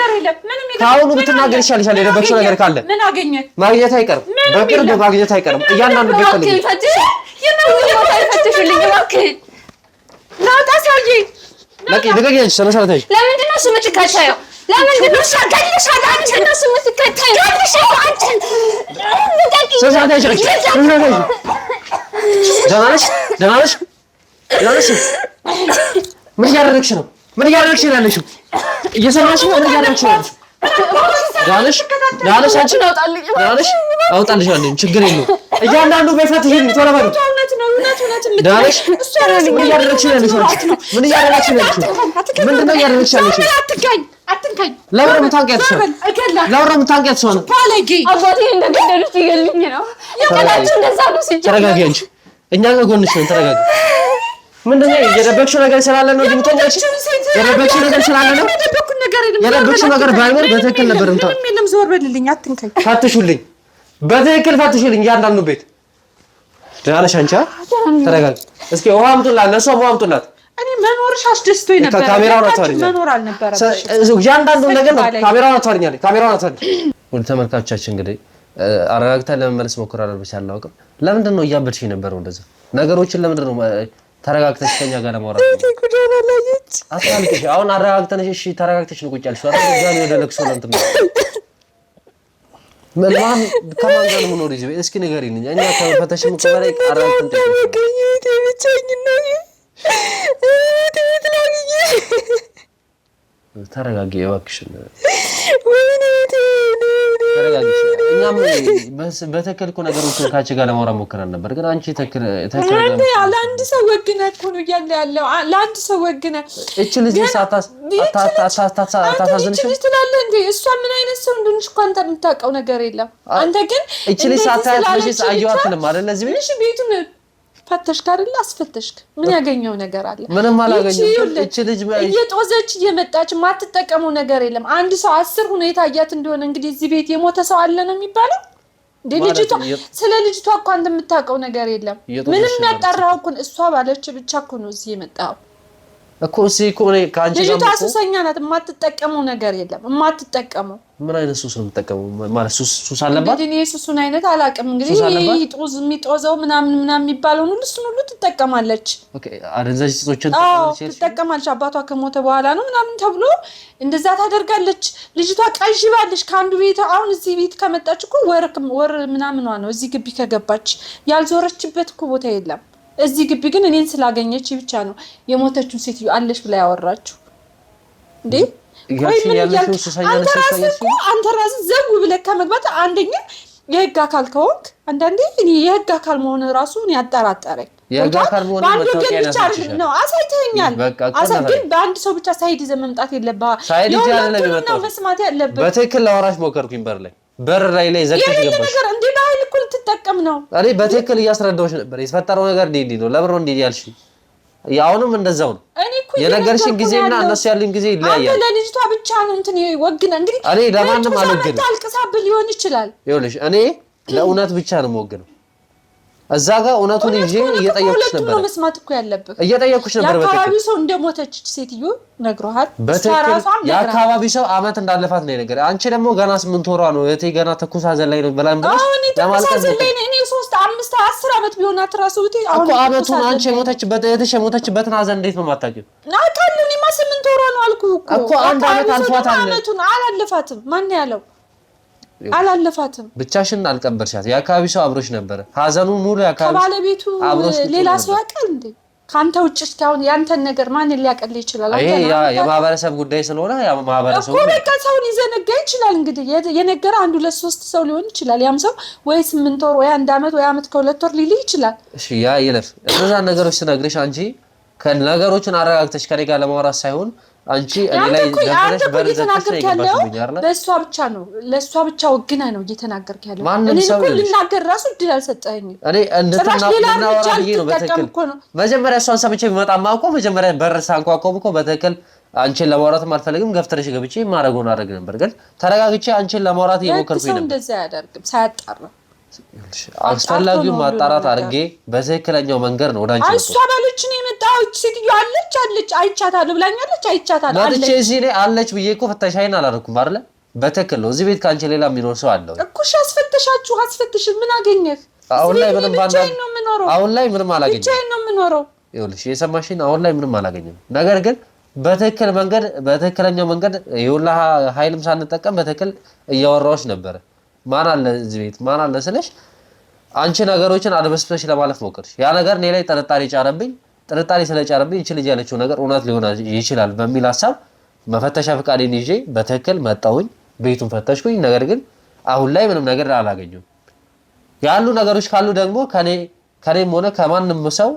ካሁኑ ብትናገር ይሻልሻል። የደበቅሽው ነገር ካለ ምን አገኘ? ማግኘት አይቀርም፣ በቅርብ ማግኘት አይቀርም። እያንዳንዱ ቤት ፈልጊ። ልቀቂኝ። ሰነሰረተሽ ለምንድን ነው ስም ትከታየው? ለምንድን ነው ሻጋልሻል? አንቺ ነው ስም ትከታየው? ምን እያደረግሽ ነው? ምን እያደረግሽ ነው ያለሽው? እየሰማሽ ነው? ምን እያደረግሽ ነው ያለሽው? ዳንሽ አንቺ ዳንሽ አውጣልሻለሁ። ችግር የለውም። እያንዳንዱ በፈትሽ ቶሎ በሉ። ዳንሽ ምን እያደረግሽ ነው ያለሽው? ምን እያደረግሽ ነው ያለሽው? ምንድን ነው እያደረግሽ ያለሽው? አትንካኝ። ለምን የምታንቂያት ሰው ነው? ለምን የምታንቂያት ሰው ነው? አባቴ እንደገደሉት ይገልኝ ነው ያላችሁ። እንደዛ ነው ሲጀምር። ተረጋጊ አንቺ። እኛ ከጎንሽ ነን። ተረጋጊ። ምንድን ነው የደበቅሽው ነገር ስላለ ነው ድምቶኛች? የደበቅሽው ነገር ስላለ ነው? የደበቅሽው ነገር ባይኖር በትክክል ነበር እንታ። ምንም ዞር በልልኝ። አትንካኝ። ፈትሹልኝ፣ በትክክል ፈትሹልኝ። እያንዳንዱ ቤት ዳንሽ አንቺ ተረጋጊ። እስኪ ውሃ አምጡላት፣ ለእሷ ውሃ አምጡላት። እኔ መኖርሽ አስደስቶኝ ነበር። ካሜራውን አታወሪኝ። መኖር አልነበረም። እያንዳንዱ ነገር ነው። ካሜራውን አታወሪኝ። ካሜራውን አታወሪኝ። ወደ ተመልካቾቻችን እንግዲህ አረጋግተን ለመመለስ ሞክራለሁ። ብቻ አላውቅም። ለምንድን ነው እያበድሽ የነበረው እንደዛ ነገሮችን? ለምንድን ነው ተረጋግተሽ ከኛ ጋር ለማውራት? አታልቅሽ። አሁን አረጋግተንሽ እሺ፣ ተረጋግተሽ ነው ቁጭ ያልሽው አይደል? እግዚአብሔር ወደ ለቅሶ ነው እንትን ማን ከማን ጋር ነው ነው? እስኪ ንገሪኝ። እኛ ከፈተሽም እኮ በላይ አረጋግተን ተረጋጊ እባክሽን። ተረጋጊ። እኛም በትክክል እኮ ነገሮችን ካንቺ ጋር ለማውራት ሞክረን ነበር፣ ግን አንቺ ተክል ለአንድ ሰው ወግነህ እኮ ነው እያለ ያለው። ለአንድ ሰው ወግነህ እቺ ልጅ አታሳዝንሽም ትላለህ እንዴ? እሷ ምን አይነት ሰው እንደሆነች እኮ አንተ የምታውቀው ነገር የለም። አንተ ግን እቺ ልጅ ሳታያት መቼስ አየኋትም አይደል? እዚህ ቤት ቤቱን ፈተሽክ አይደል? አስፈተሽክ። ምን ያገኘው ነገር አለ? ምንም አላገኘሁም። እቺ ልጅ እየጦዘች እየመጣች ማትጠቀመው ነገር የለም። አንድ ሰው 10 ሁኔታ አያት እንደሆነ እንግዲህ እዚህ ቤት የሞተ ሰው አለ ነው የሚባለው እንዴ? ልጅቷ ስለ ልጅቷ እኮ አንተ የምታውቀው ነገር የለም። ምንም ያጣራው እኮ እሷ ባለች ብቻ እኮ ነው እዚህ የመጣው እኮ። እዚህ እኮ ነው ካንቺ ጋር ልጅቷ ሱሰኛ ናት። የማትጠቀመው ነገር የለም። የማትጠቀመው ምን አይነት ሱስ ነው የምትጠቀመው? ማለት ሱስ አለባት። እኔ ሱሱን አይነት አላውቅም። እንግዲህ ይጦዝ የሚጦዘው ምናምን የሚባለውን ሁሉ እሱን ሁሉ ትጠቀማለች። ኦኬ፣ አደንዛዥ እጾችን ትጠቀማለች። አባቷ ከሞተ በኋላ ነው ምናምን ተብሎ እንደዛ ታደርጋለች። ልጅቷ ቀዥባለች ከአንዱ ቤት። አሁን እዚህ ቤት ከመጣች እኮ ወር ምናምኗ ነው። እዚህ ግቢ ከገባች ያልዞረችበት እኮ ቦታ የለም። እዚህ ግቢ ግን እኔን ስላገኘች ብቻ ነው የሞተችው ሴትዮ አለች ብላ ያወራችሁ እንዴ? አንተ ራስህ ዘው ብለህ ከመግባት አንደኛ የህግ አካል ከሆንክ አንዳንዴ እኔ የህግ አካል መሆን ራሱ እኔ ያጠራጠረኝ። የህግ አካል መሆን ነው አሳይተኸኛል። ግን በአንድ ሰው ብቻ ሳይድ ይዘህ መምጣት የለብህም። የሁለቱንም መስማት ያለብህ። በትክክል ላወራሽ ሞከርኩኝ። በር ላይ ዘግተሽ ገባሽ ነገር እንዴ? በኃይል እኮ ልትጠቀም ነው። እኔ በትክክል እያስረዳሁሽ ነበር። የተፈጠረው ነገር እንዲህ ነው። ለምን ነው እንዲህ ያልሽኝ? አሁንም እንደዛው ነው የነገርሽኝ። ጊዜና እነሱ ያሉኝ ጊዜ ይለያያል። አንተ ለልጅቷ ብቻ ነው እንትን ወግነ እንግዲህ እኔ ለማንም አልወግንም። ታልቅሳብህ ሊሆን ይችላል። ይኸውልሽ እኔ ለእውነት ብቻ ነው የምወግነው። እዛ ጋር እውነቱን ይዤ እየጠየኩሽ ነበር። ነው መስማት እኮ ያለብህ። እየጠየኩሽ ነበር። የአካባቢው ሰው እንደሞተች ሴትዮ ነግሮሃል? የአካባቢው ሰው አመት እንዳለፋት ነው የነገረኝ። አንቺ ደግሞ ገና 8 ወሯ ነው እህቴ፣ ገና ትኩስ ሀዘን ላይ ነው ብላኝ ብለሽ ለማልቀስ ነው። እኔ 3 5 10 አመት ቢሆናት ራሱ እህቴ አሁን እኮ አመቱን አንቺ የሞተችበትን ሀዘን እንዴት ነው የማታውቂው? አውቃለሁ። እኔማ 8 ወሯ ነው አልኩህ እኮ አንድ አመት አልፏታል። አመቱን አላለፋትም። ማን ያለው? አላለፋትም። ብቻሽን አልቀበርሻት። የአካባቢው ሰው አብሮሽ ነበረ ሀዘኑን ሙሉ። የአካባቢው ከባለቤቱ ሌላ ሰው ያውቃል እንዴ? ካንተ ውጭ እስካሁን ያንተን ነገር ማን ሊያቀል ይችላል? ይሄ የማህበረሰብ ጉዳይ ስለሆነ ማህበረሰቡ እኮ በቃ ሰውን ሊዘነጋ ይችላል። እንግዲህ የነገረ 1 2 3 ሰው ሊሆን ይችላል። ያም ሰው ወይ 8 ወር ወይ 1 አመት ወይ አመት ከ2 ወር ሊልህ ይችላል። እሺ ያ ይለፍ። እነዛ ነገሮች ስነግርሽ አንቺ ከነገሮችን አረጋግተሽ ከኔ ጋር ለማውራት ሳይሆን አንቺ እኔ ላይ ደብረሽ በርዘሽ ያለው ለሷ ብቻ ነው። ለሷ ብቻ ወግና ነው እየተናገርክ ያለው። እኔ እኮ ልናገር ራሱ እድል አልሰጠኸኝም። እኔ እንድትናገር ነው በትክክል መጀመሪያ እሷን ሰምቼ ቢመጣማ እኮ መጀመሪያ በር ሳንኳኳም እኮ በትክክል አንቺን ለማውራትም አልፈልግም ገፍተረሽ ገብቼ ማረጎን አደረግ ነበር። ግን ተረጋግቼ አንቺን ለማውራት እየሞከርኩኝ ነበር። እንደዛ ያደርግም ሳያጣራ አስፈላጊውን ማጣራት አድርጌ በትክክለኛው መንገድ ነው ወዳንቺ ነው። እሷ ባለች ነው የመጣው። ሴትዮ አለች አይቻታለሁ ብላኛለች። አይቻታለሁ አለች እዚህ ላይ አለች ብዬ እኮ ፍተሻዬን አላደረኩም አይደለ? በትክክል ነው። እዚህ ቤት ካንቺ ሌላ የሚኖር ሰው አለ እኮ። እሺ አስፈትሽ ምን አገኘህ? አሁን ላይ ምንም አሁን ላይ ምንም አላገኘም። ብቻዬን ነው የምኖረው። ይኸውልሽ የሰማሽኝ አሁን ላይ ምንም አላገኘም። ነገር ግን በትክክለኛው መንገድ ይውላ ኃይልም ሳንጠቀም በትክክል እያወራሁሽ ነበር። ማን አለ እዚህ ቤት ማን አለ ስለሽ አንቺ ነገሮችን አድበስብሰሽ ለማለፍ ሞክርሽ። ያ ነገር እኔ ላይ ጥርጣሬ ስለጫረብኝ እቺ ልጅ ያለችው ነገር እውነት ሊሆን ይችላል በሚል ሐሳብ መፈተሻ ፍቃዴን ይዤ በትክክል መጣሁኝ። ቤቱን ፈተሽኩኝ። ነገር ግን አሁን ላይ ምንም ነገር አላገኘሁም። ያሉ ነገሮች ካሉ ደግሞ ከኔም ሆነ ከማንም ሰው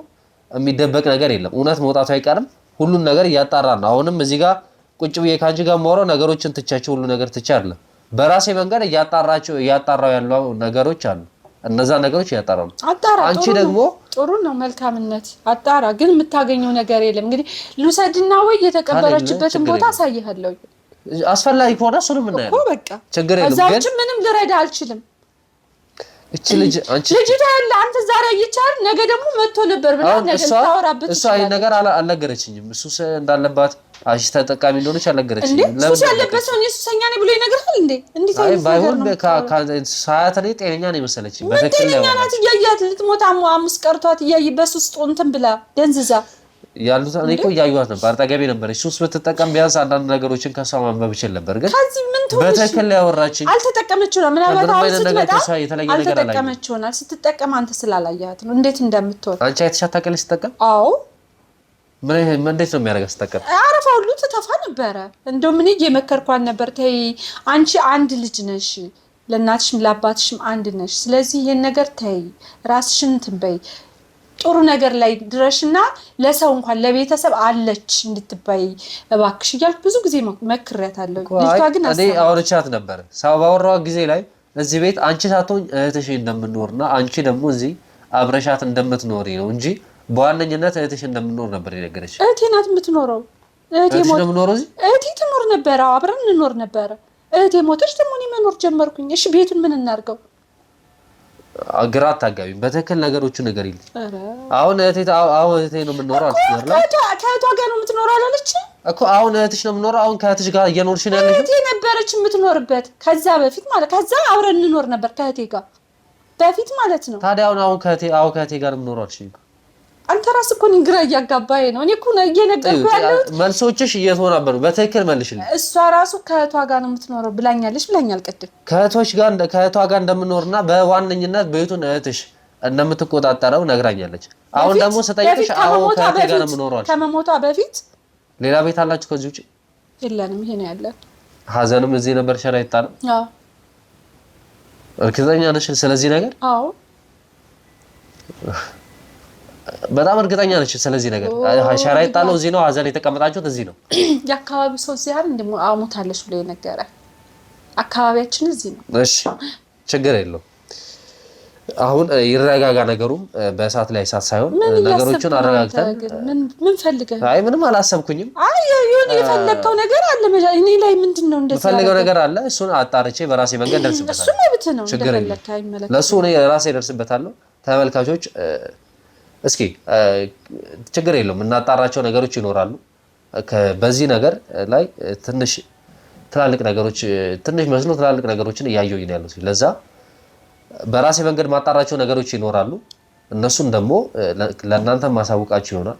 የሚደበቅ ነገር የለም። እውነት መውጣቱ አይቀርም። ሁሉን ነገር እያጣራን ነው። አሁንም እዚህ ጋር ቁጭ ብዬ ካንቺ ጋር ማውራው ነገሮችን ትቻቸው ሁሉ ነገር ትቻ አይደለም። በራሴ መንገድ እያጣራው ያለው ነገሮች አሉ። እነዛ ነገሮች እያጣራ ነው። አንቺ ደግሞ ጥሩ ነው መልካምነት አጣራ። ግን የምታገኘው ነገር የለም። እንግዲህ ልውሰድና ወይ የተቀበረችበትን ቦታ አሳይሃለሁ። አስፈላጊ ከሆነ እሱንም እናያለን እኮ በቃ ችግር የለም። እዛች ምንም ልረዳ አልችልም። እቺ ልጅ ልጅቷ ያለ አንተ ዛሬ ይቻል ነገ ደግሞ መጥቶ ነበር ብላ ነገ ታወራበት። እሷ አይ ነገር አልነገረችኝም። እሱ እንዳለባት አሽ ተጠቃሚ እንደሆነች አልነገረችኝም። ለምን ያለበት ሰው ሱሰኛ ነኝ ብሎ ይነግራል እንዴ? እንዴት አይነት ባይሆን ሰዓት ላይ ጤነኛ ነው መሰለችኝ። በትክክል ነው ናት። እያያት ልትሞት አምስት ቀርቷት እያይ በሱስ እንትን ብላ ደንዝዛ ያሉት እኔ እኮ እያዩት ነበር። አጠገቤ ነበረች። ሱስ ብትጠቀም ቢያንስ አንዳንድ ነገሮችን ከሷ ማንበብ ይችል ነበር። ግን ከዚህ ምን ትሆንሽ? በትክክል ያወራችኝ አልተጠቀመችው ነው። ምናልባት አሁን ስትመጣ አልተጠቀመችው ነው። ስትጠቀም አንተ ስላላያት ነው እንዴት እንደምትሆን። አንቺ አይተሻት ታውቂያለሽ ስትጠቀም? አዎ። እንዴት ነው የሚያደርጋት ስትጠቀም? አረፋ ሁሉ ትተፋ ነበረ። እንደው ምን እየመከርኳት ነበር። ተይ አንቺ አንድ ልጅ ነሽ፣ ለእናትሽም ለአባትሽም አንድ ነሽ። ስለዚህ ይሄን ነገር ተይ፣ ራስሽን እንትን በይ፣ ጥሩ ነገር ላይ ድረሽና ለሰው እንኳን ለቤተሰብ አለች እንድትባይ እባክሽ እያልኩ ብዙ ጊዜ መክሬያታለሁ። ልጅቷ ግን እኔ አውርቻት ነበር። ሰው ባወራው ጊዜ ላይ እዚህ ቤት አንቺ ሳትሆኝ እህትሽ እንደምትኖርና አንቺ ደግሞ እዚህ አብረሻት እንደምትኖሪ ነው እንጂ በዋነኝነት እህትሽ እንደምትኖር ነበር የነገረች። እህቴ ናት የምትኖረው። እህቴ ትኖር ነበረ፣ አብረን እንኖር ነበረ። እህቴ ሞተች፣ ደግሞ እኔ መኖር ጀመርኩኝ። እሺ ቤቱን ምን እናድርገው? ግራ አታጋቢ። በትክክል ነገሮቹን ነገር ይልኝ። አሁን እህቴ ነው የምትኖረው አልሽ አይደል? ከእህቷ ጋር ነው የምትኖረው አላለች እኮ። አሁን እህትሽ ነው የምትኖረው። አሁን ከእህትሽ ጋር እየኖርሽ ነው ያለሽ? እህቴ ነበረች የምትኖርበት ከዛ በፊት ማለት ከዛ አብረን እንኖር ነበር ከእህቴ ጋር በፊት ማለት ነው። ታዲያ አሁን ከእህቴ ጋር የምትኖረው አልሽ? አንተ ራስህ እኮ ግራ እያጋባኝ ነው። እኔ እኮ እየነገርኩህ ያለሁት መልሶችሽ እየተወናበሩ በትክክል መልሽልኝ። እሷ ራሱ ከእህቷ ጋር ነው የምትኖረው ብላኛል ቅድም። ከእህቷ ጋር እንደምኖርና በዋነኝነት ቤቱን እህትሽ እንደምትቆጣጠረው ነግራኛለች። አሁን ደግሞ ስጠይቅሽ ከእህቴ ጋር ነው የምኖረው አልሽ። ከመሞቷ በፊት ሌላ ቤት አላችሁ ከዚህ ውጪ? የለንም፣ ይሄ ነው ያለን። ሀዘንም እዚህ ነበር ሸራ ይጣላል? አዎ። እርግጠኛ ነሽ ስለዚህ ነገር? አዎ በጣም እርግጠኛ ነች ስለዚህ ነገር። ሸራ ይጣለው እዚህ ነው፣ ሀዘን የተቀመጣችሁት እዚህ ነው። የአካባቢው ሰው እዚህ አይደል እንደሞ አሞታለሽ ብሎ የነገረ አካባቢያችን እዚህ ነው። እሺ ችግር የለውም። አሁን ይረጋጋ ነገሩም በእሳት ላይ እሳት ሳይሆን ነገሮችን አረጋግተን ምን ፈልገህ? አይ ምንም አላሰብኩኝም። አይ የሆነ የፈለከው ነገር አለ እኔ ላይ ምንድነው እንደዚህ የፈለገው ነገር አለ። እሱን አጣርቼ በራሴ መንገድ ደርስበታለሁ። እሱ መብት ነው እንደፈለከ አይመለከትም። ለሱ እኔ ራሴ ደርስበታለሁ። ተመልካቾች እስኪ ችግር የለውም እናጣራቸው ነገሮች ይኖራሉ። በዚህ ነገር ላይ ትንሽ መስሎ ትላልቅ ነገሮችን እያየሁኝ ነው ያሉት። ለዛ በራሴ መንገድ ማጣራቸው ነገሮች ይኖራሉ። እነሱን ደግሞ ለእናንተ ማሳውቃችሁ ይሆናል።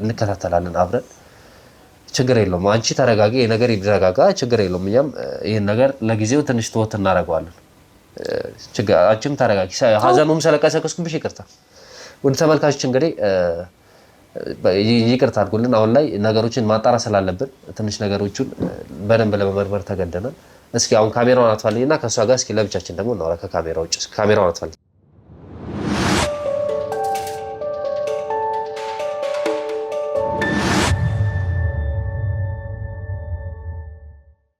እንከታተላለን አብረን። ችግር የለውም። አንቺ ተረጋጊ፣ ነገር ይረጋጋ፣ ችግር የለውም። እኛም ይሄን ነገር ለጊዜው ትንሽ ተወት እናደርገዋለን። አንቺም ተረጋጊ። ሀዘኑም ስለቀሰቀስኩብሽ ይቅርታ። ወደ ተመልካቾች እንግዲህ ይቅርታ አድርጉልን። አሁን ላይ ነገሮችን ማጣራት ስላለብን ትንሽ ነገሮቹን በደንብ ለመመርመር ተገደናል። እስኪ አሁን ካሜራውን አጥፋልኝና ከሷ ጋር እስኪ ለብቻችን ደግሞ እናወራ። ከካሜራው ውጭ ካሜራውን አጥፋልኝ።